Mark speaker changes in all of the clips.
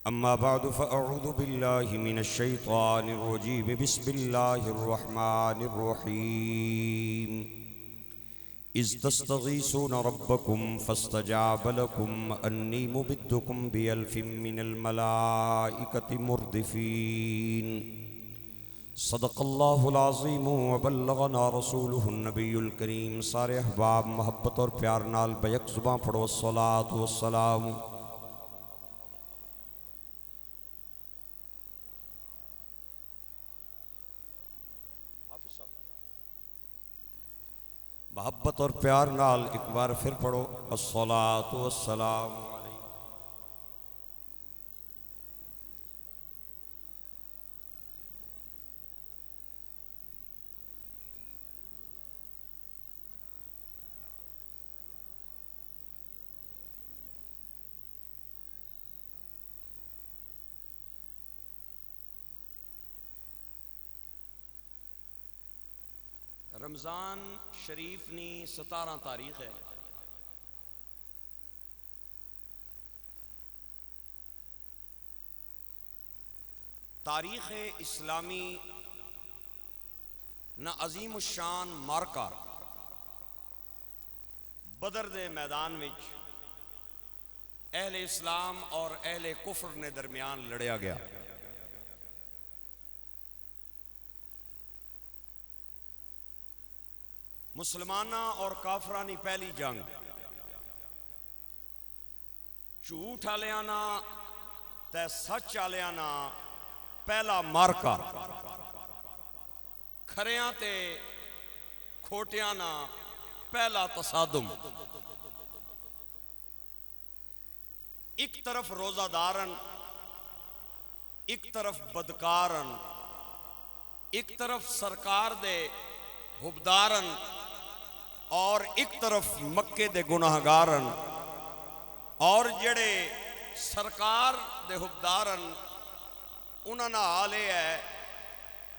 Speaker 1: أما بعد فأعوذ بالله من الشيطان الرجيم بسم الله الرحمن الرحيم إذ تستغيثون ربكم فاستجاب لكم أني ممدكم بألف من الملائكة مردفين صدق الله العظيم وبلغنا رسوله النبي الكريم. سارے احباب محبت اور پیار نال بیک زباں پڑھو الصلاۃ والسلام. محبت اور پیار نال ایک بار پھر پڑھو الصلاۃ والسلام. رمضان شریف نی 17 تاریخ ہے. تاریخ اسلامی نہ عظیم الشان مارکا بدر دے میدان وچ اہل اسلام اور اہل کفر نے درمیان لڑیا گیا. مسلمانہ اور کافرانی پہلی جنگ، جھوٹ آلیاں نا تے سچ آلیاں نا پہلا مارکا، کھریاں تے کھوٹیاں نا پہلا تصادم. ایک طرف روزہ دارن، ایک طرف بدکارن، ایک طرف سرکار دے حبدارن اور ایک طرف مکے دے گناہگارن. اور جڑے سرکار دے حبدارن انہاں نا حال یہ ہے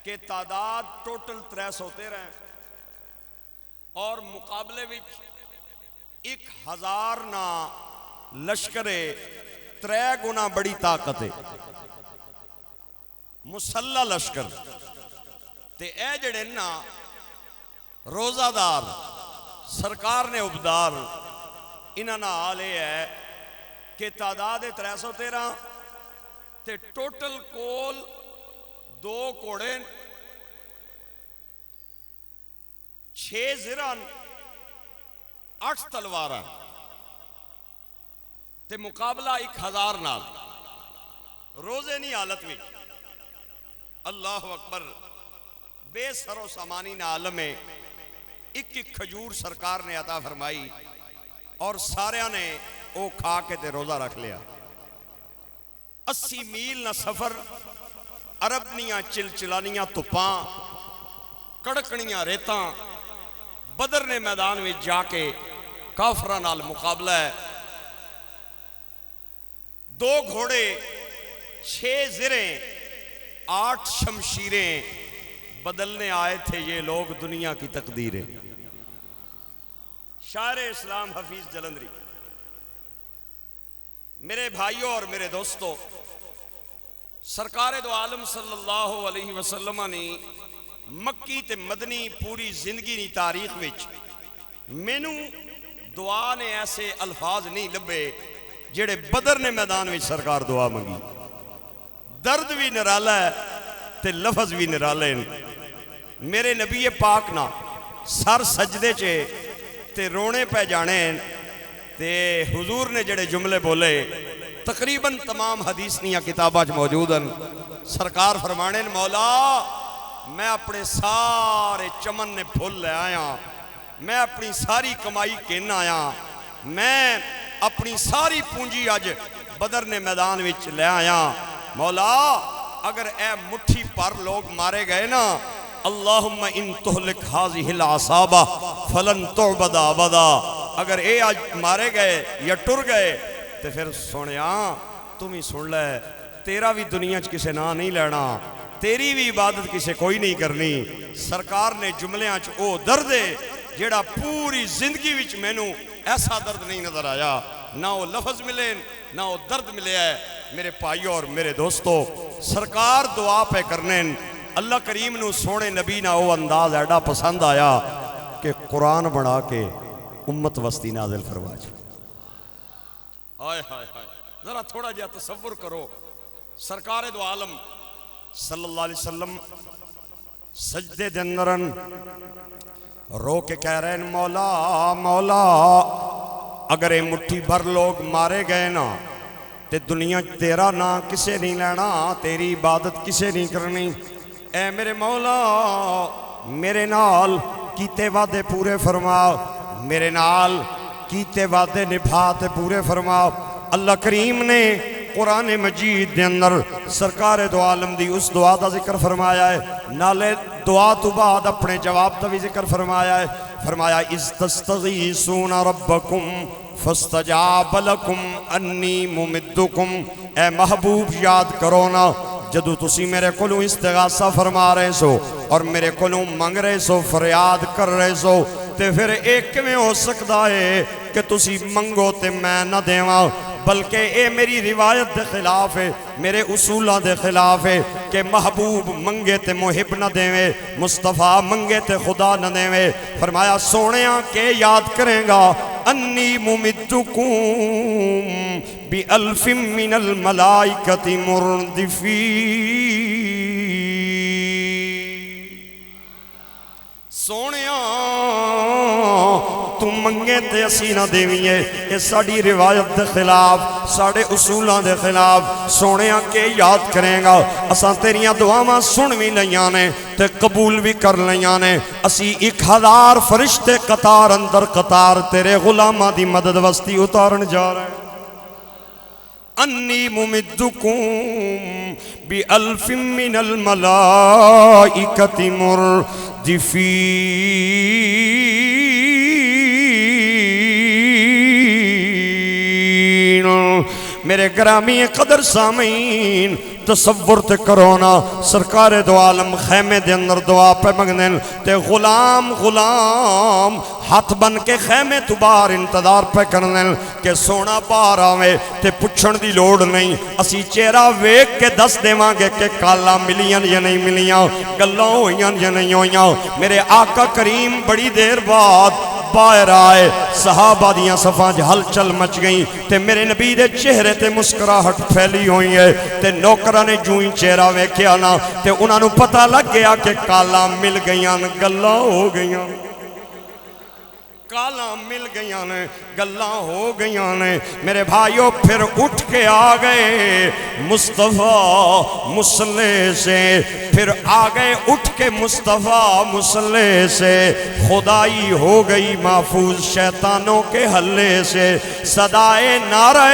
Speaker 1: کہ تعداد ٹوٹل 313 ہیں اور مقابلے وچ 1000 نا لشکرے 3 گنا بڑی طاقت ہے، مسلح لشکر. تے اے جڑے نا روزہ دار سرکار نے عبدار انہاں نا حال یہ ہے کہ تعداد 313 تے ٹوٹل کول 2 گھوڑے 6 زران 8 تلواراں تے مقابلہ 1000 نال. روزے نہیں حالت میں اللہ اکبر بے سر و سامانی نا عالم میں ایک کھجور سرکار نے عطا فرمائی اور ساریاں نے او کھا کے تے روزہ رکھ لیا. 80 میل نہ سفر، عربنیاں چلچلانیاں تپاں، کڑکنیاں ریتاں. بدر نے میدان میں جا کے کافراں نال مقابلہ ہے. 2 گھوڑے 6 زریں 8 شمشیریں بدلنے آئے تھے یہ لوگ دنیا کی تقدیریں. شاعر اسلام حفیظ جلندری. میرے بھائیوں اور میرے دوستو، سرکار دو عالم صلی اللہ علیہ وسلم نے مکی تے مدنی پوری زندگی نی تاریخ وچ مینوں دعا نے ایسے الفاظ نہیں لبے جڑے بدر نے میدان وچ سرکار دعا منگی. درد بھی نرالا ہے تے لفظ بھی نرالے ہیں. میرے نبی پاک نا سر سجدے چے تے رونے پہ جانے ہیں تے حضور نے جڑے جملے بولے تقریباً تمام حدیث نیا کتاباں موجود ہیں. سرکار فرمانے مولا میں اپنے سارے چمن نے پھول لے آیا، میں اپنی ساری کمائی کن آیا، میں اپنی ساری پونجی آج بدر نے میدان وچ لے آیا. مولا اگر اے مٹھی پر لوگ مارے گئے نا، اللہم ان تہلک حاضی العصابہ فلن تعبد ابدا، اگر اے آج مارے گئے یا ٹر گئے تو پھر سنیاں تم ہی سن لے، تیرا بھی دنیا چ کسے نہ نہیں لینا، تیری بھی عبادت کسے کوئی نہیں کرنی. سرکار نے جملیاں چ او درد ہے جیڑا پوری زندگی وچ مینوں ایسا درد نہیں نظر آیا، نہ وہ لفظ ملے نہ وہ درد ملے ہے. میرے بھائیو اور میرے دوستو سرکار دعا پہ کرنے اللہ کریم نو سونے نبی نہ وہ انداز ایڈا پسند آیا کہ قرآن بنا کے امت وسطی نازل فرما جو آئے ہائے ہائے ذرا تھوڑا جا تصور کرو سرکار دو عالم صلی اللہ علیہ وسلم سجدے دندرن رو کے کہہ رہے ہیں مولا مولا اگر اے مٹھی بھر لوگ مارے گئے نا تے دنیا تیرا نا کسے نہیں لینا تیری عبادت کسے نہیں کرنی اے میرے مولا میرے نال کیتے وعدے پورے فرما میرے نال کیتے وعدے نبھاتے پورے فرما اللہ کریم نے قرآن مجید دے اندر سرکار دو عالم دی اس دعا دا ذکر فرمایا ہے نالے دعا تو بعد اپنے جواب دا بھی ذکر فرمایا ہے فرمایا اِذْ تَسْتَغِيثُونَ رَبَّكُمْ فَاسْتَجَابَ لَكُمْ أَنِّي مُمِدُّكُمْ اے محبوب یاد کرو نا جدو تسی میرے کولوں استغاثہ فرما رہے سو اور میرے کولوں منگ رہے سو فریاد کر رہے سو تے پھر ایک میں ہو سکتا ہے کہ تسی منگو تے میں نہ دیواں بلکہ اے میری روایت دے خلاف ہے میرے اصولہ دے خلاف ہے کہ محبوب منگے تے محب نہ دیوے مصطفیٰ منگے تے خدا نہ دیوے فرمایا سونیاں کے یاد کریں گا انی ممدکم بِأَلْفٍ مِّنَ الْمَلَائِكَةِ مُرْدِفِينَ سونیاں تم منگے تے اسی نہ دیویے یہ ساڑی روایت دے خلاف ساڑے اصولان دے خلاف سونیاں کے یاد کریں گا اساں تیریاں دعاواں سن بھی لیانے تے قبول بھی کر لیانے اسی 1000 فرشتے قطار اندر قطار تیرے غلامہ دی مدد وستی اتارن جا رہے ہیں انی ممدکم بِأَلْفٍ مِّنَ الْمَلَائِكَةِ مُرْدِفِينَ میرے گرامی قدر سامعین تصور تے کرونا سرکار دو عالم خیمے دے اندر دعا پہ مگنن تے غلام غلام ہاتھ بن کے خیمے تو باہر انتظار پہ کرنن کہ سونا باہر آوے تے پچھن دی لوڑ نہیں اسی چہرہ ویک کے دس دے مانگے کہ کالا ملیاں یا نہیں ملیاں گلوں ہویاں یا نہیں ہویاں میرے آقا کریم بڑی دیر بعد باہر آئے صحابہ دیاں صفاں ہل چل مچ گئیں تے میرے نبی دے چہرے تے مسکراہٹ پھیلی ہوئی ہے تے نوکرہ نے جوئیں چہرہ ویکھیا نا تے انہاں نو پتہ لگ گیا کہ کالا مل گئیاں گلاں ہو گئیاں کالا مل گئیاں نے گلاں ہو گئیاں نے میرے بھائیوں پھر اٹھ کے آگئے مصطفیٰ مصلح سے پھر آگئے اٹھ کے مصطفیٰ مصلح سے خدائی ہو گئی محفوظ شیطانوں کے حلے سے صدائے نعرہ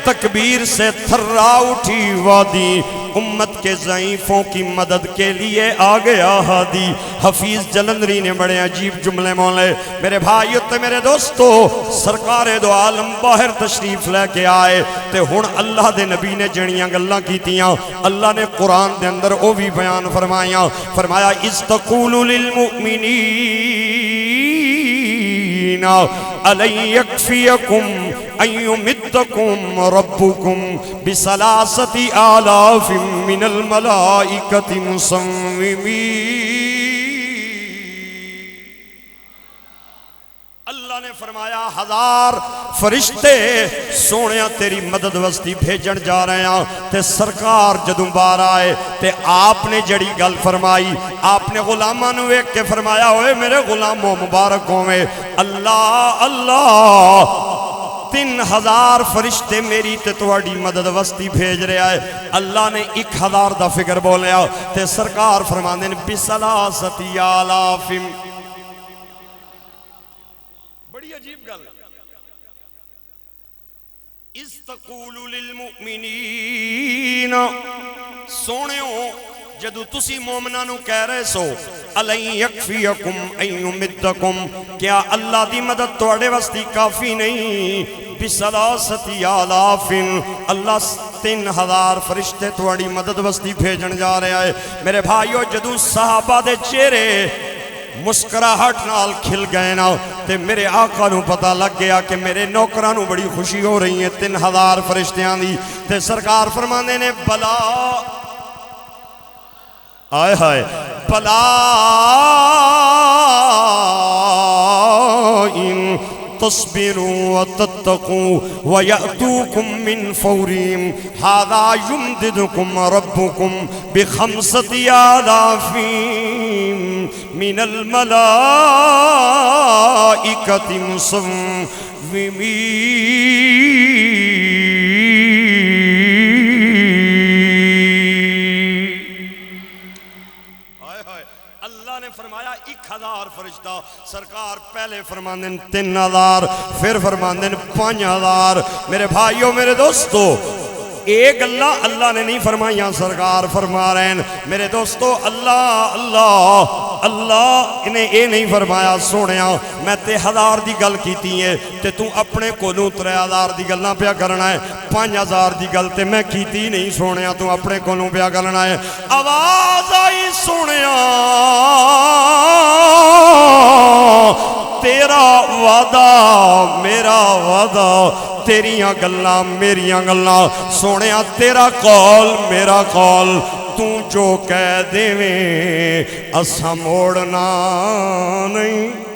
Speaker 1: تکبیر سے تھرا اٹھی وادی امت کے ضعیفوں کی مدد کے لیے آگیا ہادی حفیظ جلندری نے بڑے عجیب جملے مولے میرے بھائیو تے میرے دوستو سرکار دو عالم باہر تشریف لے کے آئے تے ہن اللہ دے نبی نے جڑیاں گلاں کیتیاں اللہ نے قرآن دے اندر او بھی بیان فرمایا فرمایا اِذْ تَقُولُ لِلْمُؤْمِنِينَ أَلَنْ يَكْفِيَكُمْ أَن يُمِدَّكُمْ رَبُّكُمْ بِثَلَاثَةِ آلَافٍ مِّنَ الْمَلَائِكَةِ مُصَوِّمِينَ اللہ نے فرمایا 1000 فرشتے سونیاں تیری مدد وستی بھیجن جا رہے ہیں تے سرکار جدوں باہر آئے تے آپ نے جڑی گل فرمائی آپ نے غلاماں نو ایک کے فرمایا ہوئے میرے غلاموں مبارک ہوئے اللہ اللہ 3000 فرشتے میری تے تواڈی مدد وستی بھیج رہا ہے اللہ نے 1000 دا فکر بولیا تے سرکار فرماندے نے بِثَلَاثَةِ آلَافٍ بڑی عجیب گل اِذْ تَقُولُ لِلْمُؤْمِنِينَ سونیوں جدو تسی مومنہ نو کہہ رہے سو أَلَنْ يَكْفِيَكُمْ أَن يُمِدَّكُمْ کیا اللہ دی مدد توڑے وستی کافی نہیں بِثَلَاثَةِ آلَافٍ اللہ 3000 فرشتے توڑی مدد وستی بھیجن جا رہے آئے میرے بھائیو جدو صحابہ دے چہرے مسکراہٹ نال کھل گئے نا تے میرے آقا نو پتہ لگ گیا کہ میرے نوکراں نو بڑی خوشی ہو رہی ہے 3000 فرشتیاں دی تے سرکار فرماندے نے بلا آئے ہائے بلا ان تصبروا وتتقوا ويأتوكم من فورهم هذا يمددكم ربكم ب5,000 من الملائكة مسومين فرمایا 1000 فرشتہ سرکار پہلے فرماندن 3000 پھر فرماندن 5000 میرے بھائیوں میرے دوستو ایک اللہ نے نہیں فرمائیاں سرکار فرما رہے ہیں میرے دوستو اللہ انہیں اے نہیں فرمایا سونیا میں 1000 دی گل کیتی ہے تے تو اپنے کولوں 3000 دی گلاں پیا کرنا ہے 5000 دی گل تے میں کیتی نہیں سونیا تو اپنے کولوں پیا کرنا ہے آواز آئی سونیا تیرا وعدہ میرا وعدہ تیریاں گلاں میریاں گلاں سونیا تیرا قول میرا قول تو جو کہہ دیویں اساں موڑنا نہیں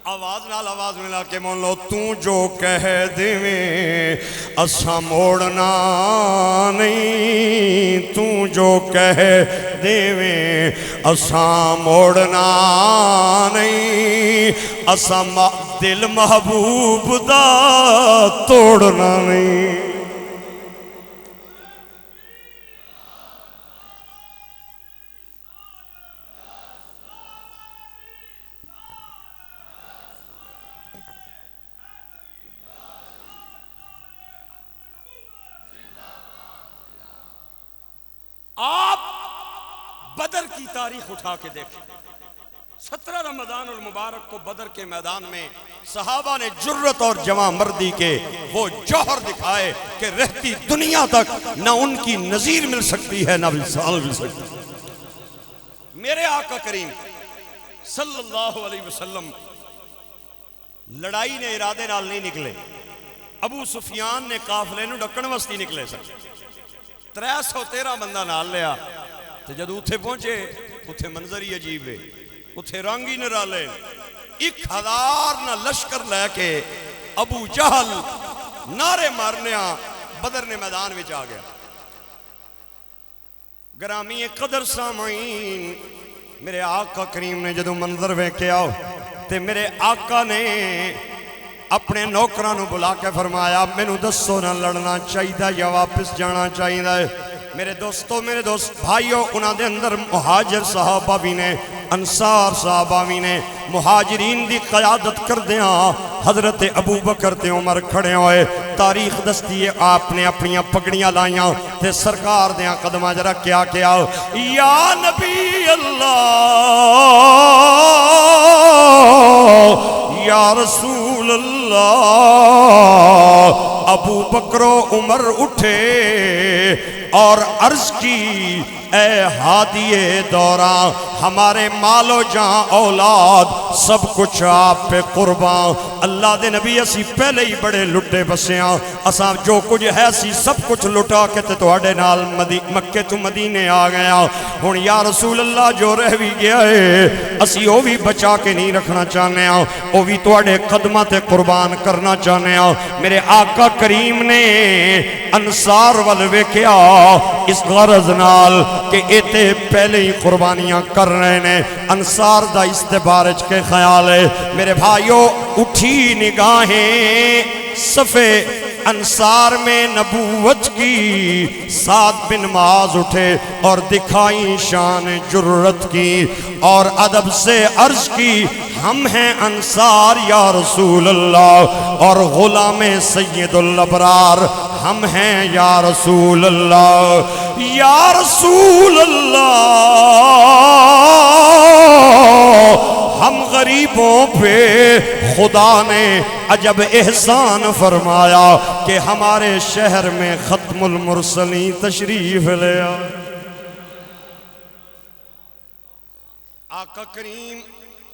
Speaker 1: آواز نال آواز ملا کے مون لو تو جو کہہ دیویں اساں موڑنا نہیں تو جو کہہ دیویں اساں موڑنا نہیں اساں دل محبوب دا توڑنا نہیں آپ بدر کی تاریخ اٹھا کے دیکھیں 17 رمضان المبارک کو بدر کے میدان میں صحابہ نے جرت اور جواں مردی کے وہ جوہر دکھائے کہ رہتی دنیا تک نہ ان کی نظیر مل سکتی ہے نہ مثال مل سکتی ہے میرے آقا کریم صلی اللہ علیہ وسلم لڑائی نے ارادے نال نہیں نکلے ابو سفیان نے قافلے نو ڈکن واسطے نکلے سن 313 بندہ نال لیا تو جد اتھے پہنچے اتھے منظر ہی عجیب ہے اتھے رنگ ہی نرالے 1000 نہ لشکر لے کے ابو جہل نعرے مارنیا بدر نے میدان وچ آ گیا گرامی قدر سامعین میرے آقا کریم نے جدو منظر ویکھیا تے میرے آقا نے اپنے نوکرانو بلا کے فرمایا مینوں دسو نہ لڑنا چاہیے یا واپس جانا چاہیے میرے دوست بھائیو انہاں دے اندر مہاجر صحابہ بھی نے انصار صحابہ بھی نے مہاجرین دی قیادت کر دیاں حضرت ابو بکر تے عمر کھڑے ہوئے تاریخ دستی ہے آپ نے اپنیاں پگڑیاں لائیاں تے سرکار دیاں قدمہ جرہ کیا یا نبی اللہ یا رسول اللہ ابو بکر و عمر اٹھے اور عرض کی اے ہادی دوراں ہمارے مال و جان اولاد سب کچھ آپ پہ قربان اللہ دے نبی اسی پہلے ہی بڑے لٹے بسیاں اساں جو کچھ ہے سی سب کچھ لٹا کے تے تواڈے نال مکے تو مدینے آ گیا ہن یا رسول اللہ جو رہ بھی گیا ہے اسی او بھی بچا کے نہیں رکھنا چاہنے ہاں او بھی تواڈے قدماں تے قربان کرنا چاہنے ہاں میرے آقا کریم نے انصار ول ویکھیا اس غرض نال کہ ایتے پہلے ہی قربانیاں کر رہے ہیں انصار دا استبارج کے خیال ہے میرے بھائیو اٹھی نگاہیں صفے انصار میں نبوت کی سعد بن معاذ اٹھے اور دکھائی شان جرت کی اور ادب سے عرض کی ہم ہیں انصار یا رسول اللہ اور غلام سید الابرار ہم ہیں یا رسول اللہ یا رسول اللہ ہم غریبوں پہ خدا نے عجب احسان فرمایا کہ ہمارے شہر میں ختم المرسلین تشریف لیا آقا کریم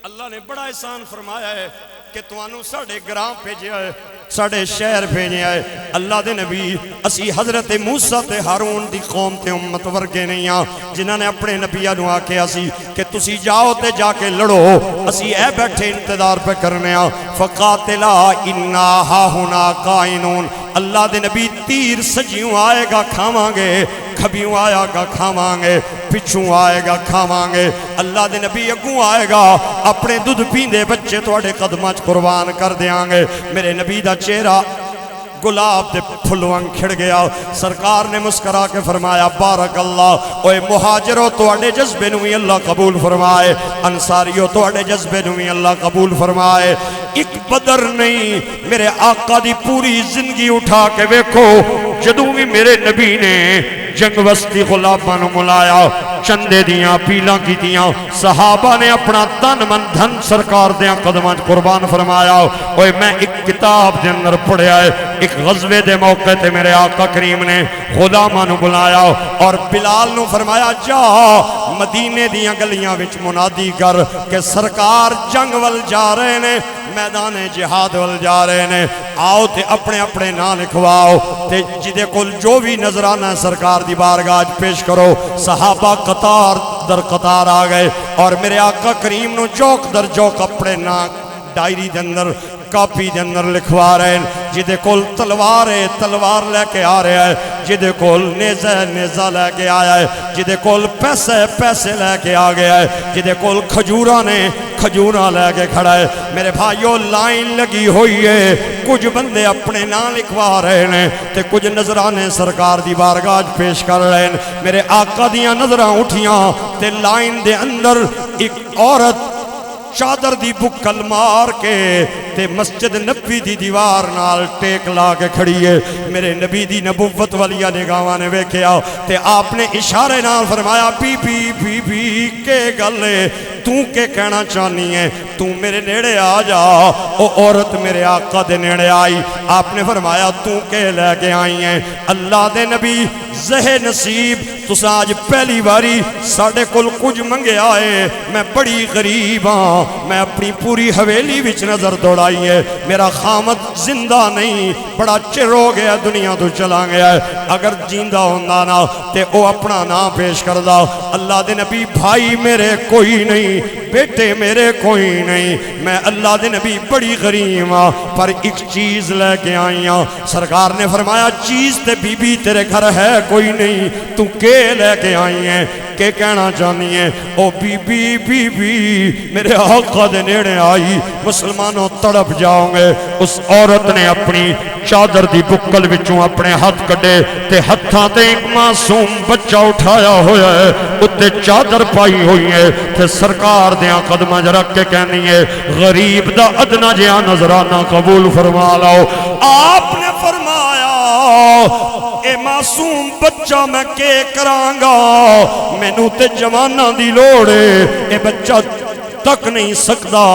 Speaker 1: اللہ نے بڑا احسان فرمایا ہے کہ توانوں ساڑھے گرام بھیجیا ہے، ساڑھے شہر بھیجیا ہے۔ اللہ دے نبی اسی حضرت موسیٰ تے ہارون دی قوم تے امت ورگے نہیں ہاں جنہاں نے اپنے نبیہ نو آکے اسی کہ تسی جاؤ تے جا کے لڑو، اسی اے بیٹھے انتظار پہ کرنے ہاں۔ فقاتلا انا ہاہنا قائنون، اللہ دے نبی تیر سجیوں آئے گا کھاواں گے، کھبیوں آیا گا کھاواں گے، پچھوں آئے گا کھاواں گے۔ اللہ دے نبی اگوں آئے گا، اپنے دودھ پیندے بچے تواڈے قدماں وچ قربان کر دیاں گے۔ میرے نبی دا چہرہ گلاب دے پھلوان کھڑ گیا۔ سرکار نے مسکرا کے فرمایا بارک اللہ، اوے مہاجرو تواڈے جذبے نو اللہ قبول فرمائے، انصاریو تواڈے جذبے نو اللہ قبول فرمائے۔ ایک بدر نہیں، میرے آقا دی پوری زندگی اٹھا کے ویکھو، جدوں بھی میرے نبی نے جنگ وسطی غلاماں نو ملایا، چندے دیاں پیلاں کی دیاں، صحابہ نے اپنا تن من دھن سرکار دیاں قدماں قربان فرمایا۔ اوے میں ایک کتاب دے اندر پڑھیا ہے، ایک غزوے دے موقع تے میرے آقا کریم نے غلاماں نو بلایا اور بلال نو فرمایا جا مدینے دیاں گلیاں وچ منادی کر کہ سرکار جنگ ول جا رہے نے، میدان جہاد ول جا رہے نے، آؤ تے اپنے اپنے نام لکھواؤ تے جدے کل جو بھی نظرانہ سرکار دی بارگاہ پیش کرو۔ صحابہ قطار در قطار آ گئے اور میرے آقا کریم نو چوک در چوک اپنے نام ڈائری دے اندر کاپی دے اندر لکھوا رہے ہیں۔ جدے کول تلوار ہے تلوار لے کے آ رہا ہے، جدے کول نیزہ ہے نیزہ لے کے آیا ہے، جدے کول پیسے پیسے لے کے آ گیا ہے، جدے کول کھجورہ نے کھجورہ لے کے کھڑا ہے۔ میرے بھائیو لائن لگی ہوئی ہے، کچھ بندے اپنے نام لکھوا رہے ہیں تے کچھ نظرانے سرکار دی بارگاہ پیش کر رہے ہیں۔ میرے آقا دیاں نظراں اٹھیاں تے لائن دے اندر ایک عورت چادر دی بکل مار کے تے مسجد نبی دی دیوار نال ٹیک لا کے کھڑی ہے۔ میرے نبی دی نبوت والیاں نگاہاں نے ویکھیا تے آپ نے اشارے نال فرمایا بی بی بی بی کے گل ہے، تو کے کہنا چاہنی ہے، تو میرے نیڑے آ جا۔ او عورت میرے آقا دے نیڑے آئی، آپ نے فرمایا تو کے لے کے آئی ہیں؟ اللہ دے نبی زہ نصیب تساں آج پہلی باری ساڑھے کل کچھ منگے آئے، میں بڑی غریب ہاں، میں اپنی پوری حویلی وچ نظر دوڑائی ہے، میرا خامد زندہ نہیں، بڑا چر ہو گیا دنیا تو چلا گیا ہے، اگر جیندہ ہوندہ نا تے او اپنا نام پیش کردہ۔ اللہ دے نبی بھائی میرے کوئی نہیں، بیٹے میرے کوئی نہیں، میں اللہ دے نبی بڑی غریب ہاں پر ایک چیز لے کے آئی ہاں۔ سرکار نے فرمایا چیز تے بی بی تیرے گھر ہے کوئی نہیں، تو کے لے کے آئی ہیں؟ کہ کہنا چاہنی ہے؟ او بی بی بی بی میرے آقا دے نیڑے آئی، مسلمانوں تڑپ جاؤں گے۔ اس عورت نے اپنی چادر دی بکل وچوں اپنے ہاتھ کڈے تے ہتھاں تے ایک معصوم بچہ اٹھایا ہویا ہے، اتے چادر پائی ہوئی ہے تے سرکار دیاں قدماں رکھ کے کہنی ہے غریب دا ادنا جہاں نظرانہ قبول فرما لاؤ۔ آپ نے فرمایا اے معصوم بچہ میں کے کرانگا، میں نو تے جوانہ دی لوڑے، اے بچہ تک نہیں سکدا،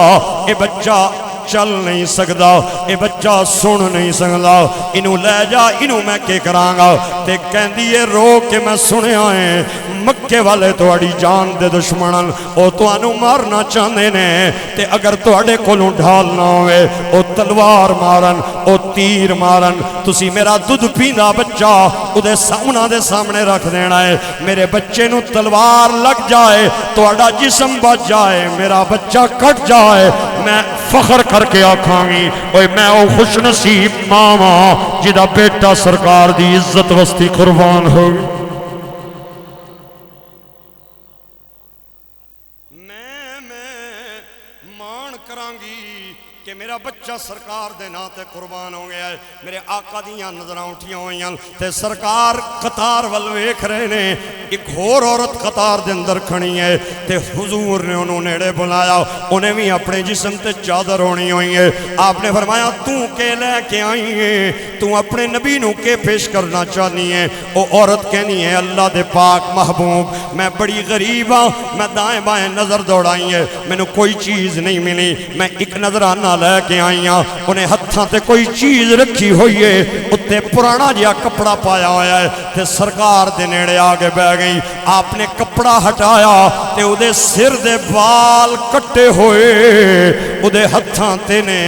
Speaker 1: اے بچہ چل نہیں سکدا، اے بچہ سن نہیں سکدا، انہوں لے جا، انہوں میں کے کرانگا۔ تے کہندی ہے رو کے میں سنے آئے مکے والے توڑی جان دے دشمنن او تو انو مارنا چاہنے نے تے اگر توڑے کولوں ڈھال نہ ہوئے او تلوار مارن او تیر مارن، تسی میرا دودھ پیندا بچہ ادھے سامنا دے سامنے رکھ دینا ہے، میرے بچے نو تلوار لگ جائے توڑا جسم بچ جائے، میرا بچہ کٹ جائے، میں فخر کر کے آکھاں گی اوے میں او خوش نصیب ماما جدا بیٹا سرکار دی عزت وستی قربان ہو۔ کہ میرا بچہ سرکار دے ناتے قربان ہو گیا ہے۔ میرے آقا دیاں نظریں اٹھیاں ہوئی ہیں تے سرکار قطار ول ویکھ رہے نے، ایک اور عورت قطار دے اندر کھڑی ہے تے حضور نے انہوں نیڑے بلایا، انہیں بھی اپنے جسم تے چادر ہونی ہوئی ہے۔ آپ نے فرمایا تو کے لے کے آئی ہے، تو اپنے نبی نو کے پیش کرنا چاہنی ہے؟ وہ عورت کہنی ہے اللہ دے پاک محبوب میں بڑی غریب ہاں، میں دائیں بائیں نظر دوڑائی ہے، میں نے کوئی چیز نہیں ملی، میں ایک نظرانہ لے کے آئیاں، انہیں ہتھاں تے کوئی چیز رکھی ہوئی ہے، اتے تے پرانا جہا کپڑا پایا ہوا ہے تے سرکار دے نیڑے آگے بہ گئی. آپ نے کپڑا ہٹایا تے او دے سر دے بال کٹے ہوئے او دے ہتھاں تے نے.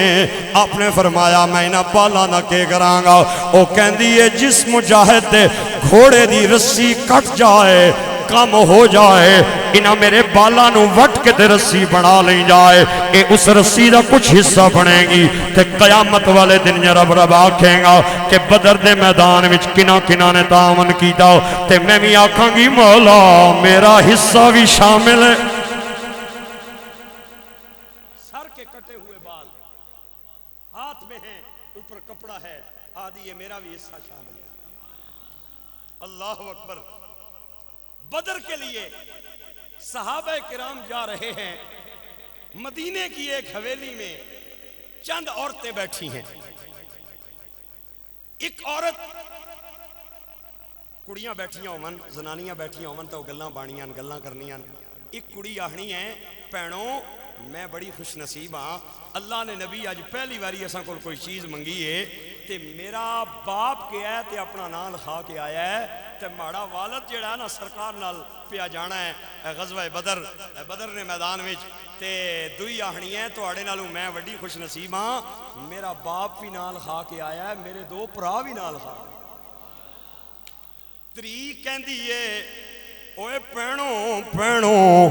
Speaker 1: آپ نے فرمایا میں انہاں بالاں نہ کے کراں گا. او کہندی ہے جس مجاہد دے گھوڑے دی رسی کٹ جائے کم ہو جائے انہاں میرے بالاں نو وٹ کے تے رسی بنا لئی جائے اے اس رسی دا کچھ حصہ بنے گی تے قیامت والے دن رب رب آکھیں گا کہ بدر دے میدان وچ کنا کنا نے تعاون کیتا تے میں بھی آکھاں گی مولا میرا حصہ بھی شامل ہے. سر کے کٹے ہوئے بال ہاتھ میں ہیں اوپر کپڑا ہے آدھی یہ میرا بھی حصہ شامل ہے. اللہ اکبر. بدر کے لیے صحابہ کرام جا رہے ہیں. مدینے کی ایک حویلی میں چند عورتیں بیٹھی ہیں. ایک عورت کڑیاں بیٹھیاں ہومن زنانیاں بیٹھیاں ہومن تو گلاں بانیاں گلاں کرنیاں. ایک کڑی آہنی ہے بھینوں میں بڑی خوش نصیب ہاں اللہ نے نبی اج پہلی باری اساں کول کوئی چیز منگی ہے تے میرا باپ گیا ہے تے اپنا نام لکھا کے آیا ہے تے ماڑا والد جڑا ہے نا سرکار نال پیا جانا ہے غزوہ بدر نے میدان وچ تے دوئی آہنی ہے تواڈے نالوں میں وڈی خوش نصیب ہاں میرا باپ بھی نام لکھا کے آیا ہے میرے دو بھرا بھی نام لکھا. تری کہندی ہے اوے پینوں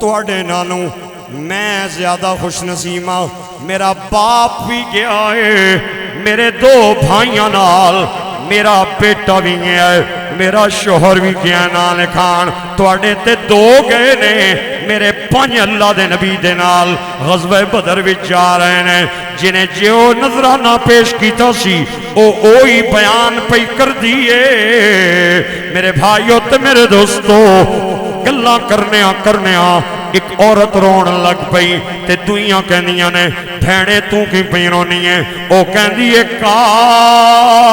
Speaker 1: تواڈے نالوں میں زیادہ خوش نصیب ہاں میرا باپ بھی گیا ہے میرے دو بھائیاں نال میرا بیٹا بھی گیا ہے میرا شوہر بھی گیا نام لکھان تواڈے تے دو گئے نے میرے 5 اللہ دے نبی دے نال غزوہ بدر وچ جا رہے ہیں جنہیں جو نظرانہ پیش کیتا سی اوہی بیان پئی کر دیئے. میرے بھائیو تے میرے دوستو گلاں کرنیاں ایک عورت رون لگ پئی تے دوئیاں کہندیاں نے بھیڑے تو کی پئی رونی ہے. او کہندی ہے کاش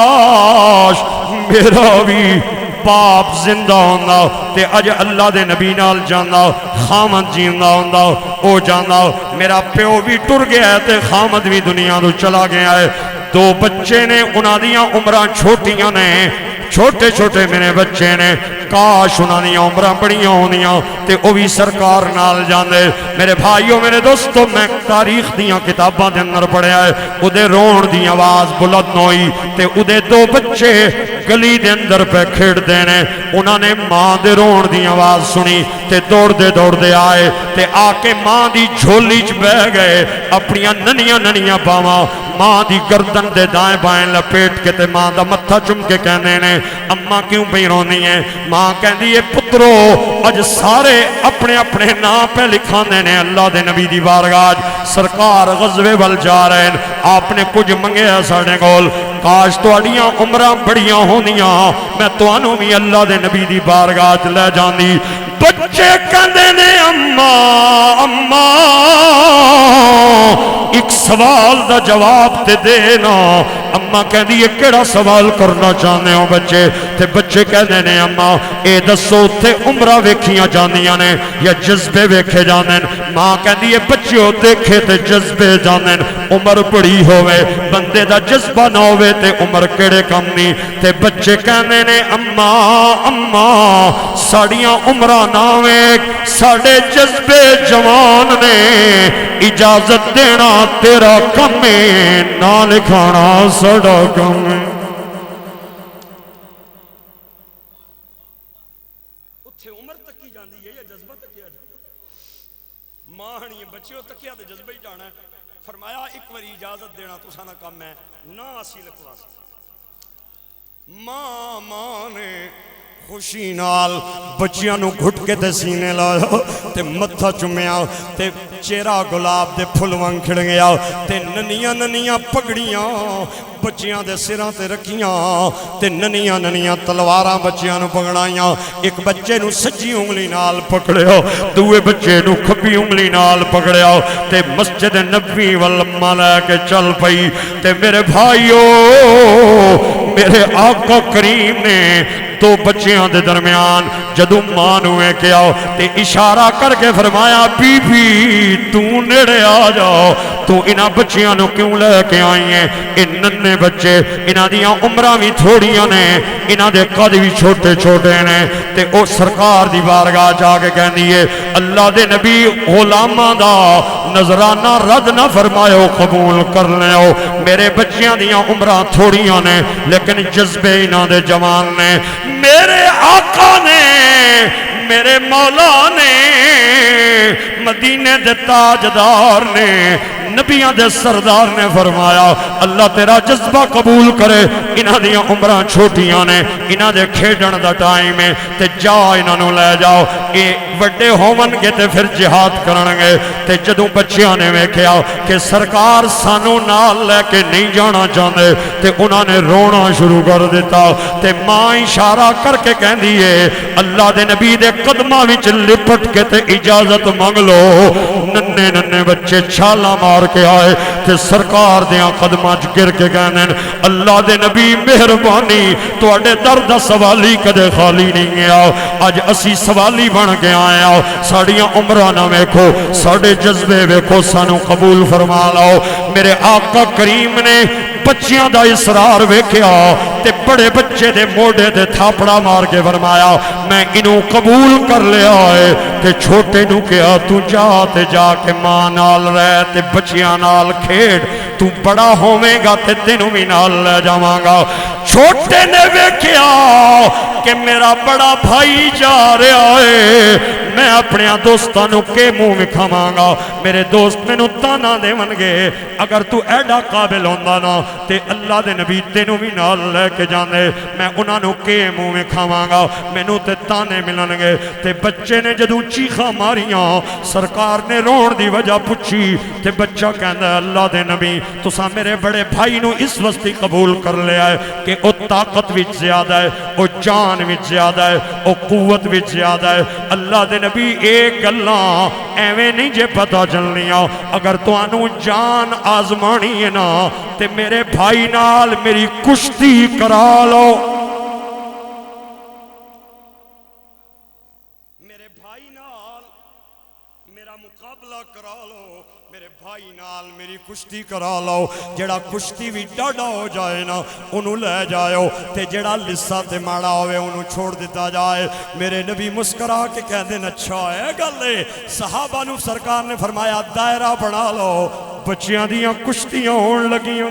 Speaker 1: میرا بھی باپ زندہ ہوندا تے اج اللہ دے نبی نال جاندا خامد جیندا ہوندا او جاندا میرا پیو بھی ٹر گیا ہے تے خامد بھی دنیا تو چلا گیا ہے. 2 بچے نے انہاں دیاں عمراں چھوٹیاں نے چھوٹے چھوٹے میرے بچے نے کاش انہاں دیاں عمراں بڑیاں ہوندیاں تے او بھی سرکار نال جاندے. میرے بھائیو میرے دوستو میں تاریخ دیاں کتاباں دے اندر پڑھیا ہے او دے رون دی آواز بلند ہوئی تے او دے 2 بچے گلی دے اندر پہ کھیڑ دینے انہاں نے ماں دے رون دی آواز سنی تے دوڑ دے آئے تے آ کے ماں دی جھولی چ بہ گئے اپنیاں ننیاں باواں ماں دی گردن دے دائیں بائیں لپیٹ کے تے ماں دا متھا چم کے کہنے نے اماں کیوں پئی رونی ہے. ماں کہندی ہے پترو اج سارے اپنے اپنے نام پہ لکھاندے نے اللہ دے نبی دی بارگاہ سرکار غزوے ول جا رہے ہیں آپ نے کچھ منگیا ساڈے کول کاش تواڈیاں عمراں بڑیاں ہوندیاں میں تانوں بھی اللہ دے نبی دی بارگاہ چ لے جاندی. بچے کہندے نے اماں ایک سوال دا جواب تے دینا. اماں کہندی ہے کیڑا سوال کرنا چاہندے ہو بچے تے بچے کہندے نے اماں اے دسو تے عمرہ ویکھیاں جاندیاں نے یا جذبے ویکھے جاندے نے. ماں کہندی ہے بچیو دیکھے تے جذبے جاندے نے عمر بڑی ہوے بندے دا جذبہ نہ ہوے تے عمر کیڑے کم نہیں. تے بچے کہندے نے اماں ساڈیاں عمرہ نہ ویکھ ساڈے جذبے جوان نے اجازت دینا تیرا کم ہے نہ لکھانا ساڈا کم ہے. اتھے عمر تکی جاندی ہے یا جذبہ تکیا جاندی ماں ہنی بچیوں تکیا تے جذبہ ہی جانا ہے. فرمایا ایک باری اجازت دینا تساں نہ کم ہے نہ اسی لکھوا سکتے. ماں نے خوشی نال بچیاں نو گھٹ کے تے سینے لایا تے متھا چومیا تے چہرہ گلاب دے پھل وانگ کھڑ گیا تے ننیاں پگڑیاں بچیاں دے سراں تے رکھیاں تے ننیاں تلواراں بچیاں نو پکڑائیاں. ایک بچے نو سجی انگلی نال پکڑیا دوے بچے نو کھبی انگلی نال پکڑیا تے مسجد نبوی والما لے کے چل پئی. تے میرے بھائیو میرے آقا کریم نے
Speaker 2: دو بچیاں دے درمیان جدوں ماں نوں ویکھیا تے اشارہ کر کے فرمایا بی بی تو نیڑے آ جاؤ تو انہاں بچیاں نوں کیوں لے کے آئی ہیں اے ننے بچے انہاں دیاں عمراں بھی تھوڑیاں نے انہاں دے قد بھی چھوٹے چھوٹے نے تے او سرکار دی بارگاہ جا کے کہندی ہے اللہ دے نبی غلاماں دا نظرانہ رد نہ فرماؤ قبول کر لیو میرے بچیاں دیاں عمراں تھوڑیاں نے لیکن جذبے انہاں دے جوان نے میرے آقا نے میرے مولا نے مدینے دے تاجدار نے نبیاں دے سردار نے فرمایا اللہ تیرا جذبہ قبول کرے انہاں دیاں عمراں چھوٹیاں نے انہاں دے کھیڈن دا ٹائم ہے تے جا انہاں نوں لے جاؤ اے وڈے ہون گے تے پھر جہاد کرن گے تے جدوں بچیاں نے ویکھیا کہ سرکار سانوں نال لے کے نہیں جانا چاہندے تے انہاں نے رونا شروع کر دیتا تے ماں اشارہ کر کے کہندی ہے اللہ دے نبی دے قدماں وچ لپٹ کے تے اجازت مانگ لو ننے ننے بچے چھالا مار کے آئے تے سرکار دیاں قدماں چ گر کے کہنے اللہ دے نبی مہربانی تواڈے در دا سوالی کدے خالی نہیں گیا اج اسی سوالی بن کے آئے آؤ ساڑیاں عمرہ نہ ویکھو ساڑے جذبے ویکھو سانو قبول فرما لاؤ میرے آقا کریم نے بچیاں دا اصرار ویکھیا تے بڑے بچے دے موڑے دے تھاپڑا مار کے فرمایا میں انہوں قبول کر لیا ہے تے چھوٹے نو کیا تو جا کے ماں نال رہ تے بچیاں نال کھیڑ تو بڑا ہوویں گا تے تینوں بھی نال لے جاواں گا چھوٹے نے ویکھیا کہ میرا بڑا بھائی جا رہا ہے میں اپنے دوستانوں کے منہ وکھاواں گا میرے دوست مینوں تانا دیون گے اگر تو ایڈا قابل ہوندا نا تے اللہ دے نبی تینوں بھی نال لے کے جاندے میں انہاں نوں کے منہ وکھاواں گا مینوں تے تانے ملن گے تے بچے نے جدوں چیخاں ماریاں سرکار نے رون دی وجہ پوچھی تے بچہ کہندا اللہ دے نبی تساں میرے بڑے بھائی نوں اس واسطے قبول کر لیا ہے کہ او طاقت وچ زیادہ ہے او جان وچ زیادہ ہے او قوت وچ زیادہ ہے اللہ دے نبی ایک گلاں ایویں نہیں جے پتہ چلنیاں اگر تانوں جان آزمانی ہے نا تے میرے بھائی نال میری کشتی کرا لو
Speaker 1: میرے بھائی نال میرا مقابلہ کرا لو میرے بھائی نال میری کشتی کرا لو جڑا کشتی بھی ڈاڈا ہو جائے نا انہوں لے جائیو تے جڑا لسا تے ماڑا ہوئے انہوں چھوڑ دیتا جائے میرے نبی مسکرا کے کہہ دیں اچھا ہے گلے صحابہ نو سرکار نے فرمایا دائرہ بنا لو بچیاں دیاں کشتیاں ہون لگیاں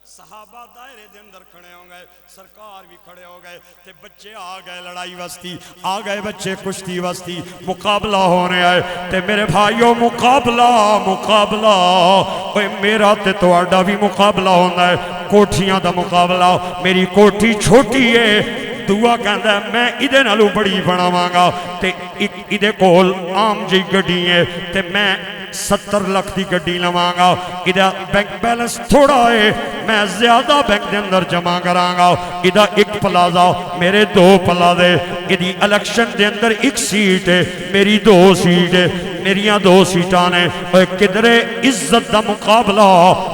Speaker 1: صحابہ دائرے دے اندر کھڑے ہوں گئے سرکار بھی کھڑے ہو گئے تے بچے آ گئے لڑائی وستی آ گئے بچے کشتی وستی مقابلہ ہونے آئے تے میرے بھائیوں مقابلہ اوے میرا تے تواڈا بھی مقابلہ ہونا ہے کوٹھیاں دا مقابلہ میری کوٹھی چھوٹی ہے دعا کہندا ہے میں ادھے نالوں بڑی بناواں گا تے ادھے کول عام جی گڈی ہے تے میں 70 لاکھ دی گڈی لواں گا ادھا بینک بیلنس تھوڑا ہے میں زیادہ بینک دے اندر جمع کراں گا ادھا ایک پلازا میرے 2 پلازے ادھی الیکشن دے اندر ایک سیٹ ہے میری 2 سیٹ ہے میریاں 2 سیٹاں نے کدھرے عزت دا مقابلہ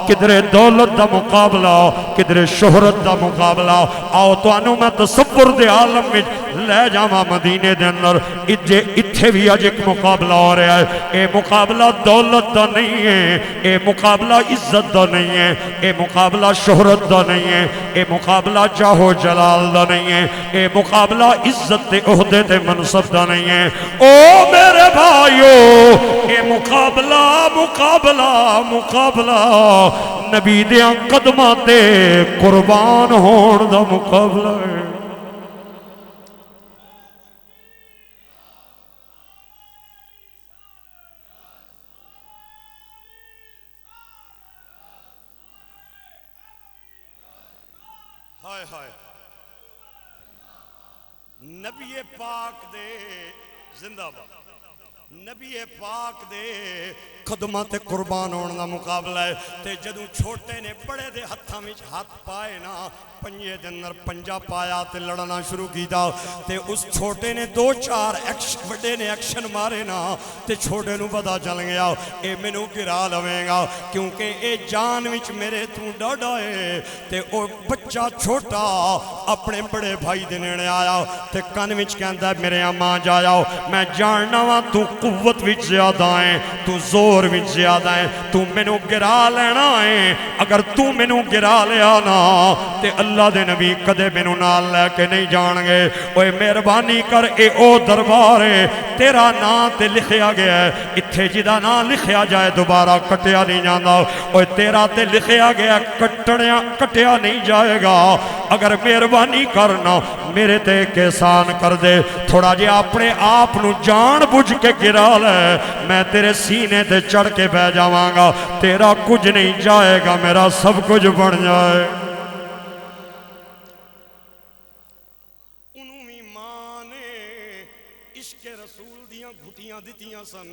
Speaker 1: کدھرے دولت دا مقابلہ کدھرے شہرت دا مقابلہ آؤ تو انہوں میں تصور دے عالم میں لے جاواں مدینے دے اندر اتھے بھی آج ایک مقابلہ ہو رہا ہے اے مقابلہ دولت دا نہیں ہے اے مقابلہ عزت دا نہیں ہے اے مقابلہ شہرت دا نہیں ہے اے مقابلہ جاہ و جلال دا نہیں ہے اے مقابلہ عزت تے عہدے تے منصب دا نہیں ہے او میرے بھائیو اے مقابلہ نبی دیاں قدماں تے قربان ہون دا مقابلہ ہے ہائے ہائے نبی پاک دے زندہ باد نبی پاک دے قدماں تے قربان ہونے دا مقابلہ ہے تے جدوں چھوٹے نے بڑے دے ہتھاں وچ ہاتھ پائے نا پنجے دے اندر پنجا پایا تے لڑنا شروع کیتا تے اس چھوٹے نے دو چار ایکشن بڑے نے ایکشن مارے نا تے چھوٹے نو پتہ چل گیا اے مینوں گرا لویں گا کیونکہ اے جان وچ میرے تو ڈاڈا ہے تے او بچہ چھوٹا اپنے بڑے بھائی دے نیڑے آیا تے کن وچ کہندا میرے ماں جایا میں جاننا وا تو قوت وچ زیادہ ہے تو زور وچ زیادہ ہے تو مینوں گرا لینا ہے اگر تو مینوں گرا لیا نا تے اللہ دے نبی کدے مینوں نال لے کے نہیں جان گے اوے مہربانی کر اے او دربار ہے تیرا نام تے لکھیا گیا ہے اتھے جدا نام لکھیا جائے دوبارہ کٹیا نہیں جاندا اوے تیرا تے لکھیا گیا کٹیا نہیں جائے گا اگر مہربانی کرنا میرے تے ایک احسان کر دے تھوڑا جے اپنے آپ نو جان بجھ کے گرا لے میں تیرے سینے تے چڑھ کے بہ جاواں گا تیرا کچھ نہیں جائے گا میرا سب کچھ بن جائے دتیاں سن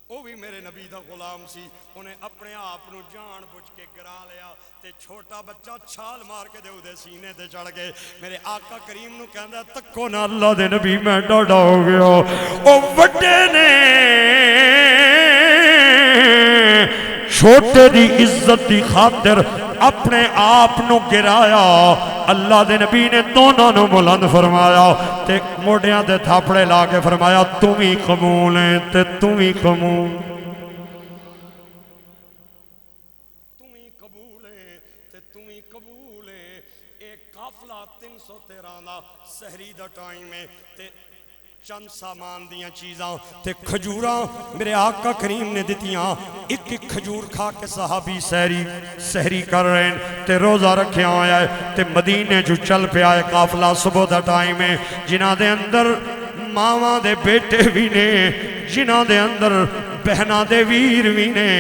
Speaker 1: وہ بھی میرے نبی دا غلام سی انہیں اپنے آپ نو جان بجھ کے گرا لیا تے چھوٹا بچہ چھال مار کے دے سینے تے چڑھ گئے میرے آقا کریم نو کہندا تکو نا اللہ دے نبی میں ڈاڈا ہو گیا او وڈے نے چھوٹے دی عزت دی خاطر اپنے آپ نو گرایا اللہ دے نبی نے دونوں نو بلند فرمایا تے موڑیاں دے تھاپڑے لا کے فرمایا تم ہی قبول ہیں تے تم ہی قبول تے تم ہی قبول ہیں ایک قافلہ 313 دا سحری دا ٹائم ہے تے چند سامان دیاں چیزاں تے کھجوراں میرے آقا کریم نے دتیاں ایک ایک کھجور کھا کے صحابی سحری کر رہے ہیں تے روزہ رکھے آیا ہے تے مدینے جو چل پہ آئے قافلہ صبح دا ٹائم ہے جنہ دے اندر ماواں دے بیٹے بھی نے جنہ دے اندر بہناں دے ویر بھی نے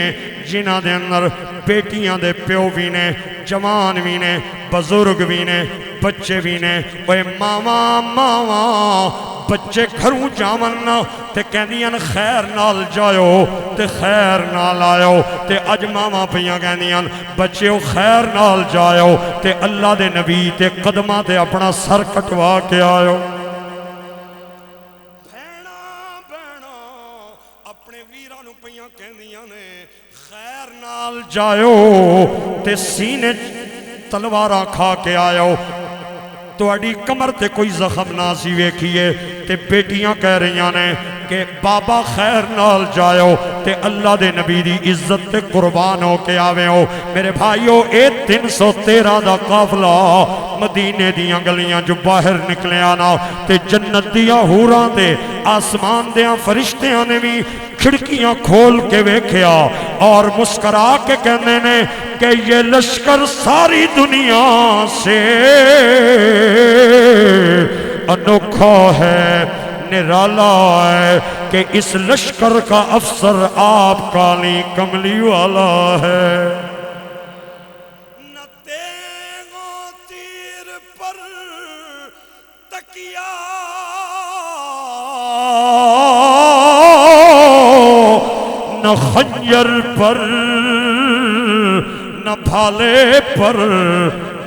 Speaker 1: جنہ دے اندر بیٹیاں دے پیو بھی نے جوان بھی نے بزرگ بھی نے بچے بھی نے اوے ماواں بچے گھروں جاونا تے کہندیاں خیر نال جاؤ تے خیر نال آؤ تے اج ماواں پیاں کہندیاں بچیو خیر نال جاؤ تے اللہ دے نبی تے قدماں تے اپنا سر کٹوا کے آؤ بہنا اپنے ویراں نو پیاں کہندیاں نے خیر نال جاؤ تے سینے تلواراں کھا کے آؤ تو اڈی کمر تے کوئی زخم نہ سی ویکھیے تے بیٹیاں کہہ رہی نے کہ بابا خیر نال جاؤ تے اللہ دے نبی دی عزت تے قربان ہو کے آوے ہو میرے بھائیو اے 313 دا قافلہ مدینے دیاں گلیاں جو باہر نکلے آنا تے جنت دیاں حوراں تے آسمان دیاں فرشتیاں نے بھی کھڑکیاں کھول کے ویکھیا اور مسکرا کے کہنے نے کہ یہ لشکر ساری دنیا سے انوکھا ہے نرالا ہے کہ اس لشکر کا افسر آپ کالی کملی والا ہے نہ تیغوں تیر پر تکیا نہ خنجر پر نہ بھالے پر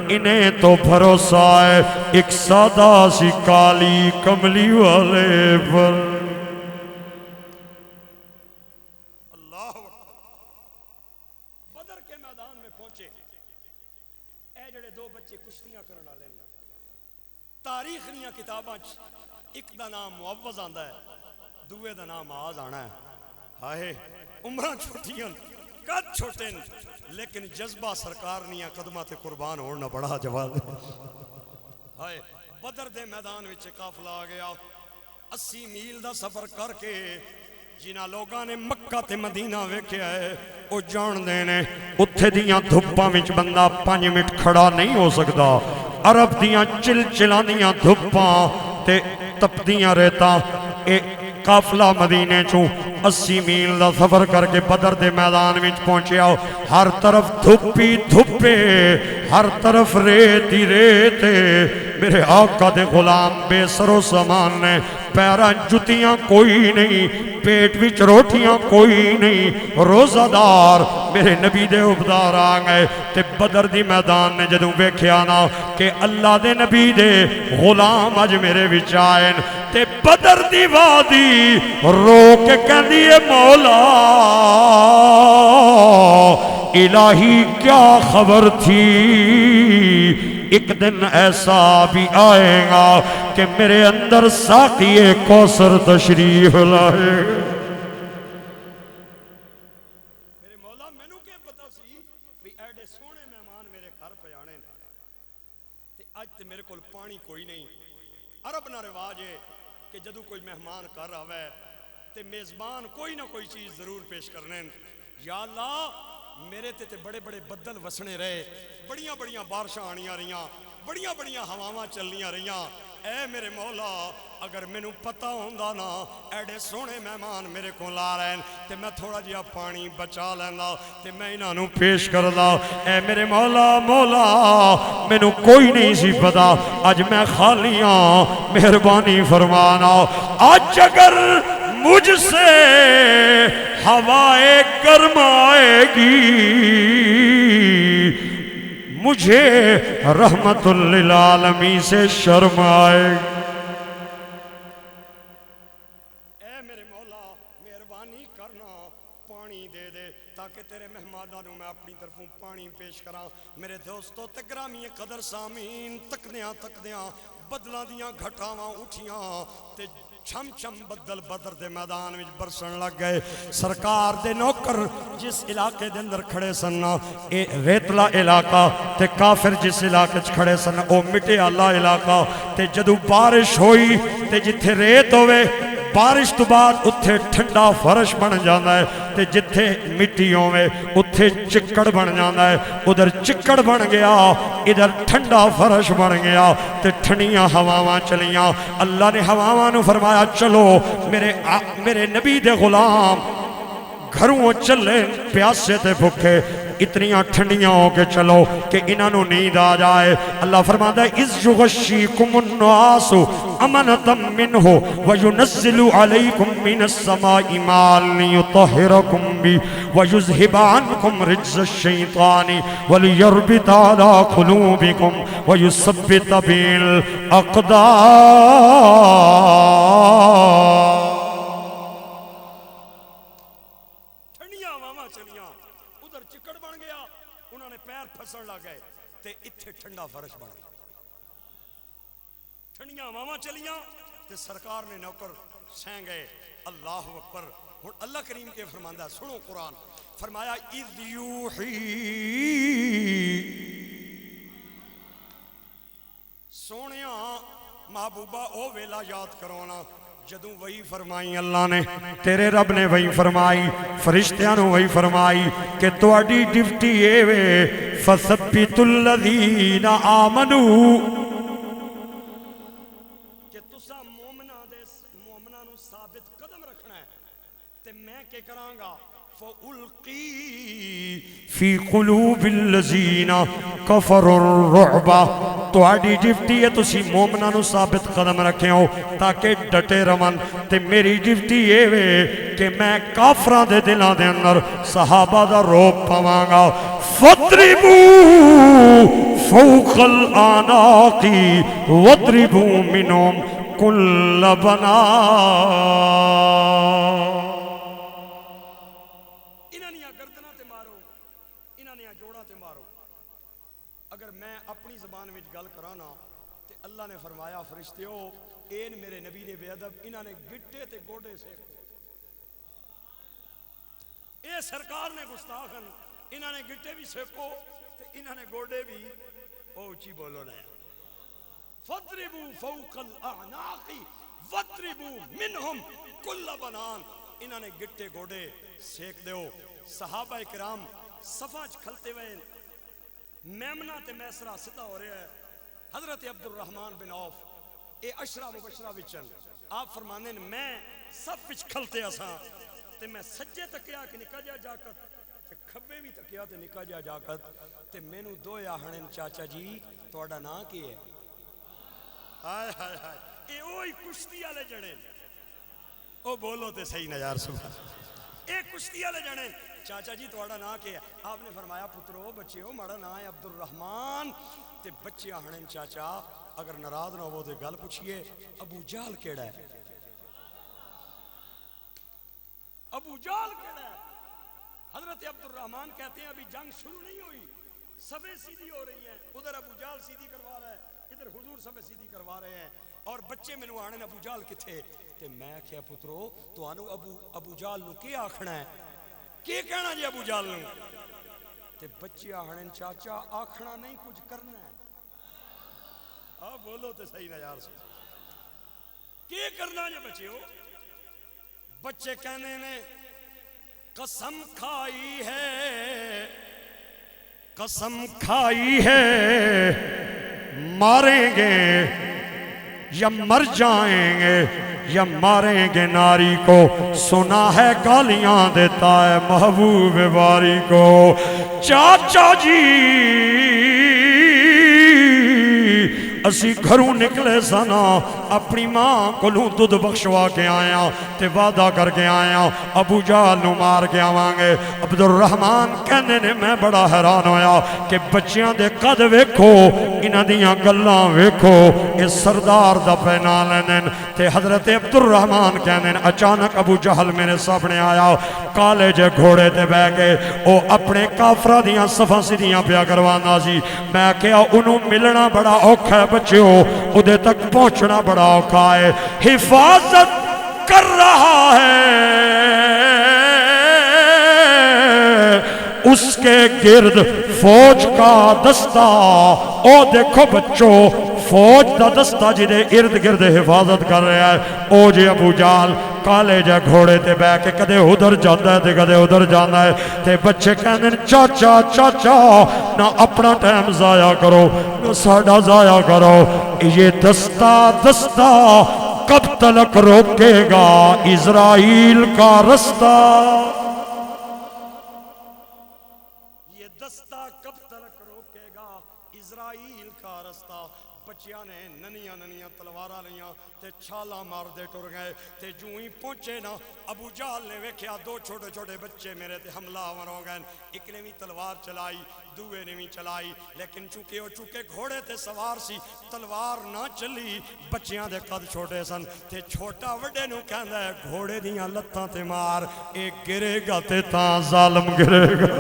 Speaker 1: انہیں تو بھروسہ ہے ایک سادہ سی کالی کملی والے پر اللہ بدر کے میدان میں پہنچے اے جڑے دو بچے کشتیاں کرنا لینا تاریخ نیاں کتاباں ایک دا نام معوض آندا ہے دوے دا نام آز آنا ہے ہائے عمرہ چھوٹیاں قد چھوٹے لیکن جذبہ سرکار نیاں قدمہ تے قربان ہونا بڑا جواب ہائے بدر دے میدان وچ قافلہ آ گیا 80 میل دا سفر کر کے جنہ لوگاں نے مکہ تے مدینہ ویکھیا ہے او جان دے نے اوتھے دیاں دھپاں وچ بندہ 5 منٹ کھڑا نہیں ہو سکدا عرب دیاں چلچلاندیاں دھپاں تے تپدیاں ریتاں اے قافلہ مدینے چوں 80 میل دا سفر کر کے بدر دے میدان وچ پہنچیا ہر طرف دھپی دھپے
Speaker 2: ہر طرف ریت ہی ریت میرے آقا دے غلام بے سر و سامان نے پیراں جتیاں کوئی نہیں پیٹ وچ روٹیاں کوئی نہیں روزہ دار میرے نبی دے عبدار آ گئے تے بدر دی میدان نے جدوں ویکھیا نا کہ اللہ دے نبی دے غلام اج میرے وچ آئے تے بدر دی وادی رو کے کہندی اے مولا الہی کیا خبر تھی ایک دن ایسا بھی آئے گا کہ میرے اندر ساقی کوثر تشریف لائے
Speaker 1: میرے مولا مینوں کیا پتا سی بھی ایڈے سونے مہمان میرے گھر پہ آنے تے اج تے میرے کول پانی کوئی نہیں عرب نہ رواج ہے کہ جدو کوئی مہمان کر رہا ہے تے میزبان کوئی نہ کوئی چیز ضرور پیش کرنے یا اللہ میرے تے بڑے بڑے بدل وسنے رہے بڑیاں بڑیاں بارشاں آنیاں رہیاں بڑیاں بڑیاں ہواواں چلنیاں رہیاں اے میرے مولا اگر مینوں پتہ ہوندا نا ایڈے سونے مہمان میرے کو لا رہے ہیں تے میں تھوڑا جہا پانی بچا لینا تے میں انہاں نوں پیش کردا اے میرے مولا مولا مینوں کوئی نہیں سی پتا اج میں خالی ہاں مہربانی فرمانا اج اگر مجھ سے ہوائے گرم آئے گی مجھے رحمت للعالمین سے شرم آئے اے میرے مولا مہربانی کرنا پانی دے دے تاکہ تیرے مہمانوں میں اپنی طرفوں پانی پیش کراں میرے دوستو تے گرامی قدر سامین تکدیاں بدلاں دیاں گھٹاواں اٹھیاں تے چھم چھم بدل بدر دے میدان وچ برسن لگ گئے سرکار دے نوکر جس علاقے دے اندر کھڑے سن اے ریتلا علاقہ تے کافر جس علاقے وچ کھڑے سن او مٹے والا علاقہ تے جدوں بارش ہوئی تے جتھے ریت ہوئے بارش تو بعد اتھے ٹھنڈا فرش بن جانا ہے تے جتھے مٹی ہوئے اتھے چکڑ بن جانا ہے ادھر چکڑ بن گیا ادھر ٹھنڈا فرش بن گیا تے ٹھنڈیاں ہواواں چلیاں اللہ نے ہواواں نو فرمایا چلو میرے نبی دے غلام گھروں چلے پیاسے تے بھکھے اتنیاں ٹھنڈیاں ہو کے چلو کہ انہوں نیند آ جائے اللہ فرماتا ہے اِذْ يُغَشِّيكُمُ النُّعَاسُ أَمَنَةً مِّنْهُ وَيُنَزِّلُ عَلَيْكُم مِّنَ السَّمَاءِ مَاءً لِّيُطَهِّرَكُم بِهِ وَيُذْهِبَ عَنكُم رِجْزَ الشَّيْطَانِ وَلِيَرْبِطَ عَلَىٰ قُلُوبِكُمْ وَيُثَبِّتَ بِالْأَقْدَامِ ٹھنڈا فرش بن گیا ٹھنڈیاں ہواواں چلیاں تے سرکار نے نوکر سہ گئے اللہ اکبر ہن اللہ کریم کے فرماندا سنو قرآن فرمایا اذ یوحی سونیا محبوبہ او ویلا یاد کرونا جدوں وہی فرمائی اللہ نے تیرے رب نے وہی فرمائی فرشتیاں نو وہی فرمائی کہ تواڈی ڈیوٹی اے وے فثبتوا الذین آمنوا کہ تساں مومناں نو ثابت قدم رکھنا ہے تے میں کہ کراں گا فَأُلْقِي فِي قُلُوبِ الَّذِينَ كَفَرُوا الرُّعْبَ تواڈی ڈیوٹی ہے تسی مومناں نو ثابت قدم رکھے ہو تاکہ ڈٹے رون تے میری ڈیوٹی یہ وے کہ میں کافراں دے دلاں دے اندر صحابہ دا روب پاواں گا فَاضْرِبُوا فَوْقَ الْأَعْنَاقِ وَاضْرِبُوا مِنْهُمْ كُلَّ بَنَانٍ اگر میں اپنی زبان میں گل کرانا تے اللہ نے فرمایا فرشتیو این میرے نبی نے بے ادب انہاں نے گٹے تے گوڑے سے اے سرکار نے گستاخن انہاں نے گٹے بھی سیکو تے انہاں نے گوڑے بھی او اچھی بولو نہ فَاضْرِبُوا فَوْقَ الْأَعْنَاقِ وَاضْرِبُوا مِنْهُمْ كُلَّ بَنَانٍ انہاں نے گٹے گوڑے سیک دیو صحابہ کرام صفاج کھلتے ہوئے میمنہ تے میسرہ سدھا ہو رہا ہے حضرت عبد الرحمن بن عوف اے عشرہ مبشرہ وچن آپ فرمانے میں سب وچ کھلتے اساں تے میں سجے تکیا کہ نکا جا جاکت تے کھبے بھی تکیا تے نکا جا جاکت تے مینوں دو آہن چاچا جی تہاڈا نام کی ہے؟ ہائے ہائے ہائے اے اوہی کشتی والے جڑے او بولو تے صحیح نہ یار سبحان اے کشتی والے جڑے چاچا جی تہاڈا نام کی ہے؟ آپ نے فرمایا پترو بچیو ماڑا نام ہے عبد الرحمان تے بچے آہن چاچا اگر ناراض نہ ہو تے گل پوچھئے ابو جہل کیڑا ہے؟ ابو جہل کیڑا ہے؟ حضرت عبد الرحمان کہتے ہیں ابھی جنگ شروع نہیں ہوئی، صفیں سیدھی ہو رہی ہیں، ادھر ابو جہل سیدھی کروا رہا ہے، ادھر حضور صفیں سیدھی کروا رہے ہیں، اور بچے مینوں آنے ابو جہل کتھے؟ تے میں کیا پترو تو آنو ابو جہل نو کی آکھنا ہے؟ کی کہنا جی ابو جہل نو؟ تے بچے آہن چاچا آکھنا نہیں کچھ کرنا ہے۔ ہاں بولو تے صحیح نہ یار سو کی کرنا جی بچے ہو؟ بچے کہنے نے قسم کھائی ہے، قسم کھائی ہے ماریں گے یا مر جائیں گے یا ماریں گے ناری کو، سنا ہے گالیاں دیتا ہے محبوب باری کو۔ چاچا جی اسی گھروں نکلے سنا اپنی ماں کو دودھ بخشوا کے آیا تے وعدہ کر کے آیا ابو جہل نو مار کے آوانگے۔ عبد الرحمان کہنے نے میں بڑا حیران ہویا کہ بچیاں دے قد ویکھو انہاں دیاں گلاں ویکھو اس سردار دا پہنا لینن تے حضرت عبد الرحمان کہنے اچانک ابو جہل میرے سامنے آیا کالے جے گھوڑے تے بہ کے او اپنے کافرہ دیاں صفاں سیدھیاں پیا کروانا سی۔ میں کہا انہوں ملنا بڑا اوکھا ہے بچیو، ادھے تک پہنچنا بڑا اوکھا ہے، حفاظت کر رہا ہے اس کے گرد فوج کا دستہ۔ او دیکھو بچوں فوج دا دستہ جدے ارد گرد حفاظت کر رہا ہے۔ او جے ابو جہل کالے جے گھوڑے تے بہ کے کدے ادھر جاتا ہے تے کدے ادھر جانا ہے تے بچے کہنے چاچا چاچا نہ اپنا ٹائم ضائع کرو نہ ساڈا ضائع کرو، یہ دستہ کب تلک روکے گا اسرائیل کا رستہ؟ یہ دستہ کب تلک روکے گا اسرائیل کا رستہ؟ بچیاں نے ننیاں ننیاں تلوارہ لیاں تے چھالا مار دے ٹر گئے تے جو ہی پہنچے نا ابو جہل نے ویکھیا دو چھوٹے چھوٹے بچے میرے تے حملہ آور ہو گئے، ایک نے بھی تلوار چلائی دوے نے بھی چلائی، لیکن چونکہ گھوڑے تے سوار سی تلوار نہ چلی، بچیاں دے قد چھوٹے سن تے چھوٹا وڈے نو کہندا ہے گھوڑے دیاں لتاں تے مار، ایک گرے گا تے تاں ظالم گرے گا۔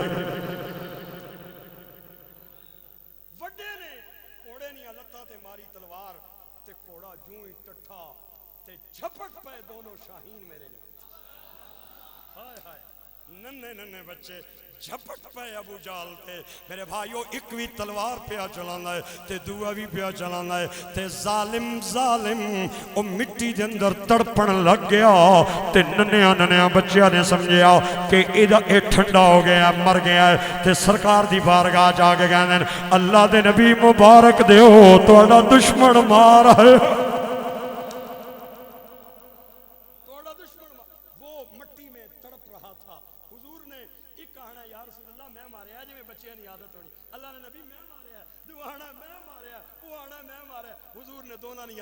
Speaker 1: جھپٹ پہ دونوں شاہین میرے نبی، ہائے ہائے ننے ننے بچے جھپٹ پہ ابو جہل تے میرے بھائیو ایک بھی تلوار پیا چلانا ہے تے دوہ بھی پیا چلانا ہے تے ظالم او مٹی دے اندر تڑپن لگ گیا تے ننیاں بچیاں نے سمجھیا کہ اے ٹھنڈا ہو گیا مر گیا ہے تے سرکار دی بارگاہ جا کے کہنے اللہ دے نبی مبارک دیو تہاڈا دشمن مار ہے۔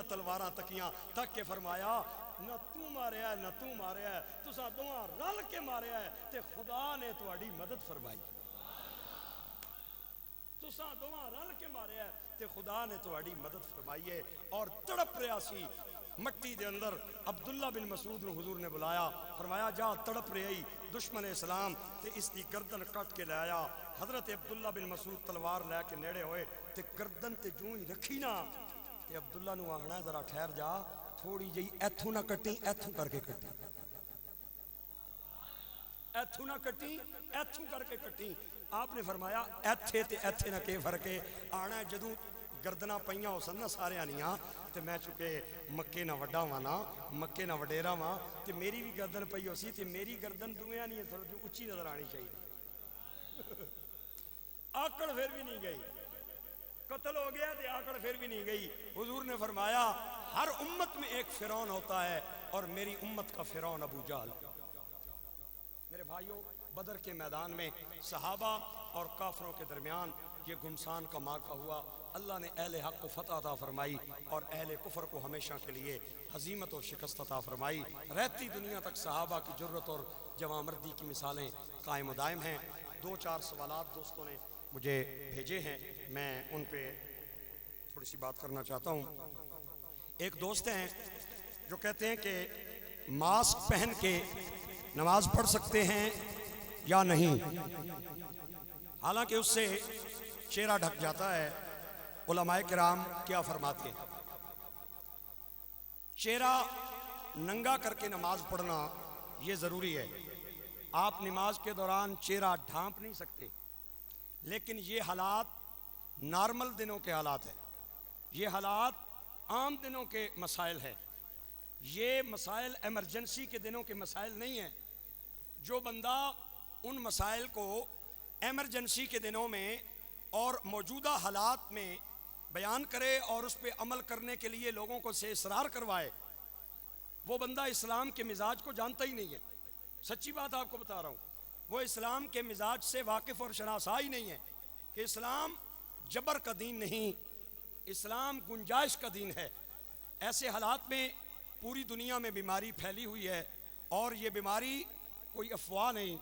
Speaker 1: تلواراں تکیاں تک کے فرمایا نہ تو ماریا ہے نہ تو ماریا ہے، تسا دوہاں رل کے ماریا ہے تے خدا نے تہاڈی مدد فرمائی، تسا دوہاں رل کے ماریا ہے تے خدا نے تہاڈی مدد فرمائی ہے۔ اور تڑپ رہا سی مٹی دے اندر عبداللہ بن مسعود نو حضور نے بلایا، فرمایا جا تڑپ رہی دشمن اسلام تے اس دی گردن کٹ کے لے آیا۔ حضرت عبداللہ بن مسعود تلوار لے کے نیڑے ہوئے تے گردن تے جوں ہی رکھی نا تے عبداللہ نو آہنا ذرا ٹھہر جا تھوڑی جئی ایتھوں نہ کٹی ایتھوں کر کے کٹی، ایتھوں نہ کٹی ایتھوں کر کے کٹی۔ آپ نے فرمایا ایتھے تے ایتھے نہ کے فرقے آنا جدوں گردنہ پہیاں ہو سن نہ سارے آنیاں تے میں چکے مکے نہ وڈا وانا مکے نہ وڈیرا وہاں تے میری بھی گردن پہی ہو سی تے میری گردن دویاں نہیں ہے تھوڑا جو اچھی نظر آنی چاہیے، آکڑ پھر بھی نہیں گئی، قتل ہو گیا تے آکڑ پھر بھی نہیں گئی۔ حضور نے فرمایا ہر امت میں ایک فرعون ہوتا ہے اور میری امت کا فرعون ابو جہل۔ میرے بھائیوں بدر کے میدان میں صحابہ اور کافروں کے درمیان یہ گمسان کا معرکہ ہوا. اللہ نے اہل حق کو فتح عطا فرمائی اور اہل کفر کو ہمیشہ کے لیے ہزیمت اور شکست عطا فرمائی. رہتی دنیا تک صحابہ کی جرت اور جواں مردی کی مثالیں قائم و دائم ہیں. 2-4 سوالات دوستوں نے مجھے بھیجے ہیں، میں ان پہ تھوڑی سی بات کرنا چاہتا ہوں. ایک دوست ہیں جو کہتے ہیں کہ ماسک پہن کے نماز پڑھ سکتے ہیں یا نہیں، حالانکہ اس سے چہرہ ڈھک جاتا ہے. علماء کرام کیا فرماتے ہیں؟ چہرہ ننگا کر کے نماز پڑھنا یہ ضروری ہے. آپ نماز کے دوران چہرہ ڈھانپ نہیں سکتے، لیکن یہ حالات نارمل دنوں کے حالات ہیں، یہ حالات عام دنوں کے مسائل ہیں. یہ مسائل ایمرجنسی کے دنوں کے مسائل نہیں ہیں. جو بندہ ان مسائل کو ایمرجنسی کے دنوں میں اور موجودہ حالات میں بیان کرے اور اس پہ عمل کرنے کے لیے لوگوں کو سے اصرار کروائے، وہ بندہ اسلام کے مزاج کو جانتا ہی نہیں ہے. سچی بات آپ کو بتا رہا ہوں، وہ اسلام کے مزاج سے واقف اور شناسا ہی نہیں ہے کہ اسلام جبر کا دین نہیں، اسلام گنجائش کا دین ہے. ایسے حالات میں پوری دنیا میں بیماری پھیلی ہوئی ہے، اور یہ بیماری کوئی افواہ نہیں،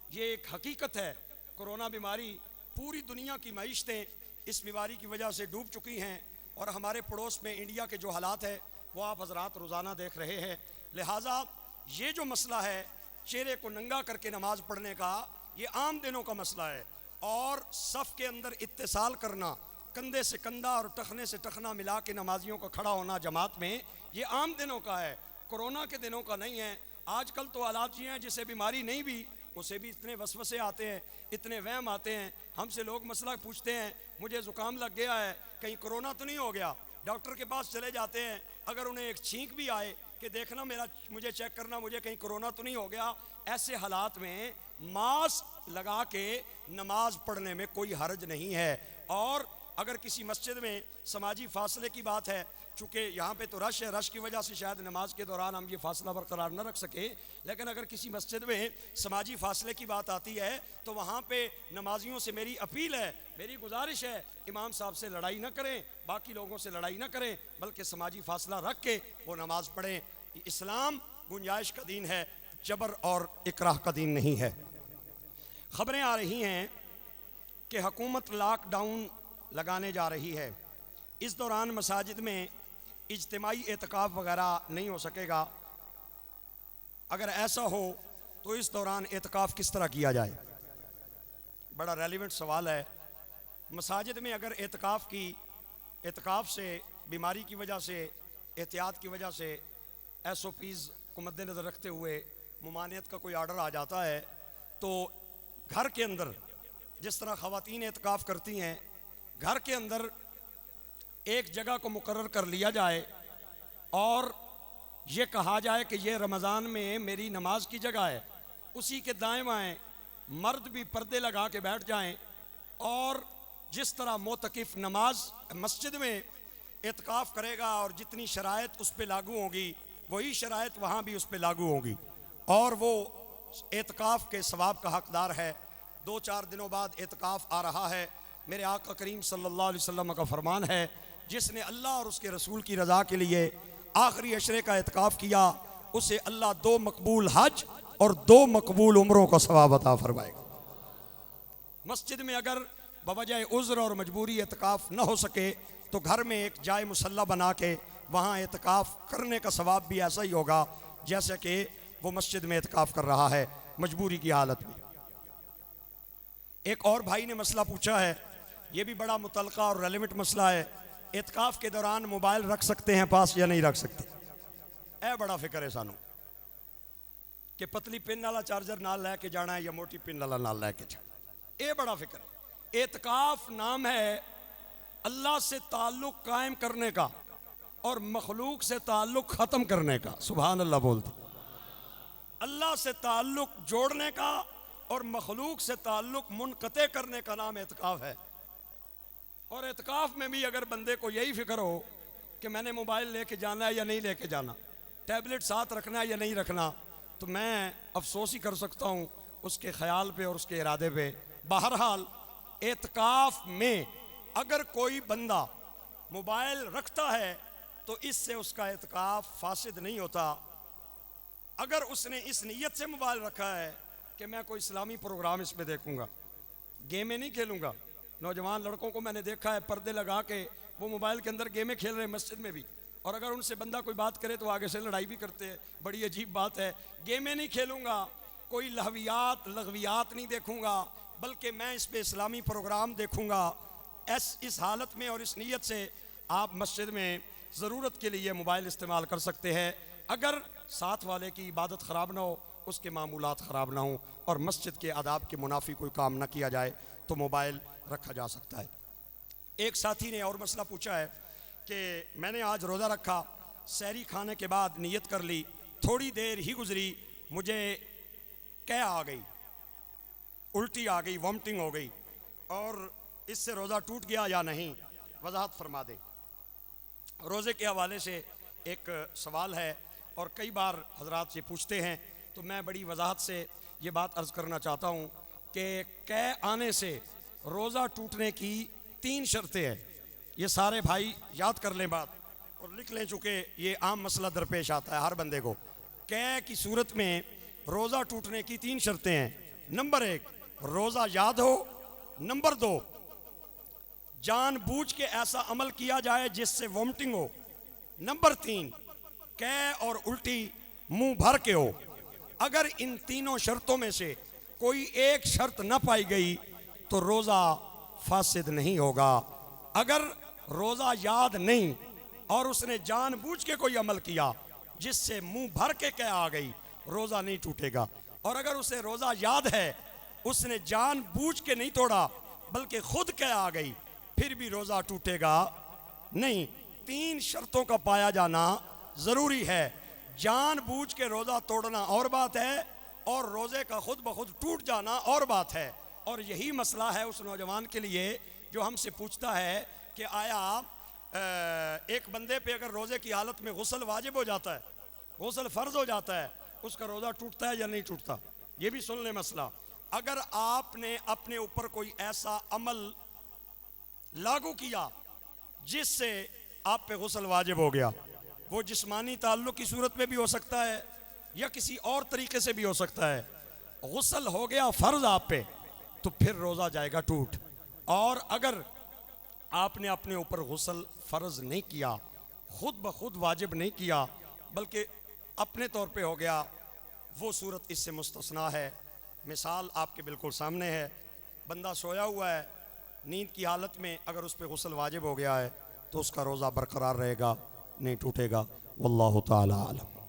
Speaker 1: یہ ایک حقیقت ہے. کرونا بیماری پوری دنیا کی معیشتیں اس بیماری کی وجہ سے ڈوب چکی ہیں، اور ہمارے پڑوس میں انڈیا کے جو حالات ہے وہ آپ حضرات روزانہ دیکھ رہے ہیں. لہٰذا یہ جو مسئلہ ہے چہرے کو ننگا کر کے نماز پڑھنے کا، یہ عام دنوں کا مسئلہ ہے. اور صف کے اندر اتصال کرنا، کندھے سے کندھا اور ٹخنے سے ٹخنا ملا کے نمازیوں کا کھڑا ہونا جماعت میں، یہ عام دنوں کا ہے، کرونا کے دنوں کا نہیں ہے. آج کل تو حالات یہ ہیں جسے بیماری نہیں بھی اسے بھی اتنے وسوسے آتے ہیں، اتنے وہم آتے ہیں. ہم سے لوگ مسئلہ پوچھتے ہیں، مجھے زکام لگ گیا ہے، کہیں کرونا تو نہیں ہو گیا؟ ڈاکٹر کے پاس چلے جاتے ہیں، اگر انہیں ایک چھینک بھی آئے کہ دیکھنا مجھے چیک کرنا، مجھے کہیں کرونا تو نہیں ہو گیا. ایسے حالات میں ماسک لگا کے نماز پڑھنے میں کوئی حرج نہیں ہے. اور اگر کسی مسجد میں سماجی فاصلے کی بات ہے، چونکہ یہاں پہ تو رش ہے، رش کی وجہ سے شاید نماز کے دوران ہم یہ فاصلہ برقرار نہ رکھ سکیں، لیکن اگر کسی مسجد میں سماجی فاصلے کی بات آتی ہے تو وہاں پہ نمازیوں سے میری اپیل ہے، میری گزارش ہے، امام صاحب سے لڑائی نہ کریں، باقی لوگوں سے لڑائی نہ کریں، بلکہ سماجی فاصلہ رکھ کے وہ نماز پڑھیں. اسلام گنجائش کا دین ہے، جبر اور اکراہ کا دین نہیں ہے. خبریں آ رہی ہیں کہ حکومت لاک ڈاؤن لگانے جا رہی ہے. اس دوران مساجد میں اجتماعی اعتکاف وغیرہ نہیں ہو سکے گا. اگر ایسا ہو تو اس دوران اعتکاف کس طرح کیا جائے؟ بڑا ریلیونٹ سوال ہے. مساجد میں اگر اعتکاف سے بیماری کی وجہ سے، احتیاط کی وجہ سے، ایس او پیز کو مد نظر رکھتے ہوئے ممانعت کا کوئی آرڈر آ جاتا ہے، تو گھر کے اندر جس طرح خواتین اعتکاف کرتی ہیں، گھر کے اندر ایک جگہ کو مقرر کر لیا جائے اور یہ کہا جائے کہ یہ رمضان میں میری نماز کی جگہ ہے. اسی کے دائیں بائیں مرد بھی پردے لگا کے بیٹھ جائیں، اور جس طرح معتکف نماز مسجد میں اعتکاف کرے گا اور جتنی شرائط اس پہ لاگو ہوں گی، وہی شرائط وہاں بھی اس پہ لاگو ہوں گی، اور وہ اعتکاف کے ثواب کا حقدار ہے. 2-4 دنوں بعد اعتکاف آ رہا ہے. میرے آقا کریم صلی اللہ علیہ وسلم کا فرمان ہے، جس نے اللہ اور اس کے رسول کی رضا کے لیے آخری عشرے کا اعتکاف کیا، اسے اللہ 2 مقبول حج اور 2 مقبول عمروں کا ثواب عطا فرمائے گا. مسجد میں اگر بوجہ عذر اور مجبوری اعتکاف نہ ہو سکے تو گھر میں ایک جائے مصلی بنا کے وہاں اعتکاف کرنے کا ثواب بھی ایسا ہی ہوگا جیسا کہ وہ مسجد میں اعتکاف کر رہا ہے مجبوری کی حالت میں. ایک اور بھائی نے مسئلہ پوچھا ہے، یہ بھی بڑا متعلقہ اور ریلیونٹ مسئلہ ہے. اعتکاف کے دوران موبائل رکھ سکتے ہیں پاس یا نہیں رکھ سکتے؟ اے بڑا فکر ہے سانو کہ پتلی پن والا چارجر نال لے کے جانا ہے یا موٹی پن والا نال لے کے جانا. اے بڑا فکر ہے. اعتکاف نام ہے اللہ سے تعلق قائم کرنے کا اور مخلوق سے تعلق ختم کرنے کا. سبحان اللہ بولتے. اللہ سے تعلق جوڑنے کا اور مخلوق سے تعلق منقطع کرنے کا نام اعتکاف ہے. اور اعتکاف میں بھی اگر بندے کو یہی فکر ہو کہ میں نے موبائل لے کے جانا ہے یا نہیں لے کے جانا، ٹیبلٹ ساتھ رکھنا ہے یا نہیں رکھنا، تو میں افسوس ہی کر سکتا ہوں اس کے خیال پہ اور اس کے ارادے پہ. بہرحال اعتکاف میں اگر کوئی بندہ موبائل رکھتا ہے تو اس سے اس کا اعتکاف فاسد نہیں ہوتا. اگر اس نے اس نیت سے موبائل رکھا ہے کہ میں کوئی اسلامی پروگرام اس میں دیکھوں گا, گیمیں نہیں کھیلوں گا. نوجوان لڑکوں کو میں نے دیکھا ہے پردے لگا کے وہ موبائل کے اندر گیمیں کھیل رہے ہیں مسجد میں بھی, اور اگر ان سے بندہ کوئی بات کرے تو آگے سے لڑائی بھی کرتے ہیں. بڑی عجیب بات ہے. گیمیں نہیں کھیلوں گا, کوئی لغویات نہیں دیکھوں گا, بلکہ میں اس پہ اسلامی پروگرام دیکھوں گا. اس حالت میں اور اس نیت سے آپ مسجد میں ضرورت کے لیے موبائل استعمال کر سکتے ہیں, اگر ساتھ والے کی عبادت خراب نہ ہو, اس کے معمولات خراب نہ ہوں, اور مسجد کے آداب کے منافی کوئی کام نہ کیا جائے تو موبائل رکھا جا سکتا ہے. ایک ساتھی نے اور مسئلہ پوچھا ہے کہ میں نے آج روزہ رکھا, سحری کھانے کے بعد نیت کر لی, تھوڑی دیر ہی گزری مجھے کیا آ گئی, الٹی آ گئی, وامٹنگ ہو گئی, اور اس سے روزہ ٹوٹ گیا یا نہیں, وضاحت فرما دے. روزے کے حوالے سے ایک سوال ہے اور کئی بار حضرات یہ پوچھتے ہیں, تو میں بڑی وضاحت سے یہ بات عرض کرنا چاہتا ہوں کہ قے آنے سے روزہ ٹوٹنے کی 3 شرطیں ہیں. یہ سارے بھائی یاد کر لیں بات اور لکھ لیں, چونکہ یہ عام مسئلہ درپیش آتا ہے ہر بندے کو. قے کی صورت میں روزہ ٹوٹنے کی 3 شرطیں ہیں. نمبر 1, روزہ یاد ہو. نمبر 2, جان بوجھ کے ایسا عمل کیا جائے جس سے وامٹنگ ہو. نمبر 3, قے اور الٹی منہ بھر کے ہو. اگر ان تینوں شرطوں میں سے کوئی ایک شرط نہ پائی گئی تو روزہ فاسد نہیں ہوگا. اگر روزہ یاد نہیں اور اس نے جان بوجھ کے کوئی عمل کیا جس سے منہ بھر کے قے آ گئی, روزہ نہیں ٹوٹے گا. اور اگر اسے روزہ یاد ہے, اس نے جان بوجھ کے نہیں توڑا بلکہ خود قے آ گئی, پھر بھی روزہ ٹوٹے گا نہیں. 3 شرطوں کا پایا جانا ضروری ہے. جان بوجھ کے روزہ توڑنا اور بات ہے, اور روزے کا خود بخود ٹوٹ جانا اور بات ہے. اور یہی مسئلہ ہے اس نوجوان کے لیے جو ہم سے پوچھتا ہے کہ آیا ایک بندے پہ اگر روزے کی حالت میں غسل واجب ہو جاتا ہے, غسل فرض ہو جاتا ہے, اس کا روزہ ٹوٹتا ہے یا نہیں ٹوٹتا. یہ بھی سن لیں مسئلہ. اگر آپ نے اپنے اوپر کوئی ایسا عمل لاگو کیا جس سے آپ پہ غسل واجب ہو گیا, وہ جسمانی تعلق کی صورت میں بھی ہو سکتا ہے یا کسی اور طریقے سے بھی ہو سکتا ہے, غسل ہو گیا فرض آپ پہ, تو پھر روزہ جائے گا ٹوٹ. اور اگر آپ نے اپنے اوپر غسل فرض نہیں کیا, خود بخود واجب نہیں کیا, بلکہ اپنے طور پہ ہو گیا, وہ صورت اس سے مستثنا ہے. مثال آپ کے بالکل سامنے ہے. بندہ سویا ہوا ہے, نیند کی حالت میں اگر اس پہ غسل واجب ہو گیا ہے تو اس کا روزہ برقرار رہے گا, نہیں ٹوٹے گا. واللہ تعالی عالم.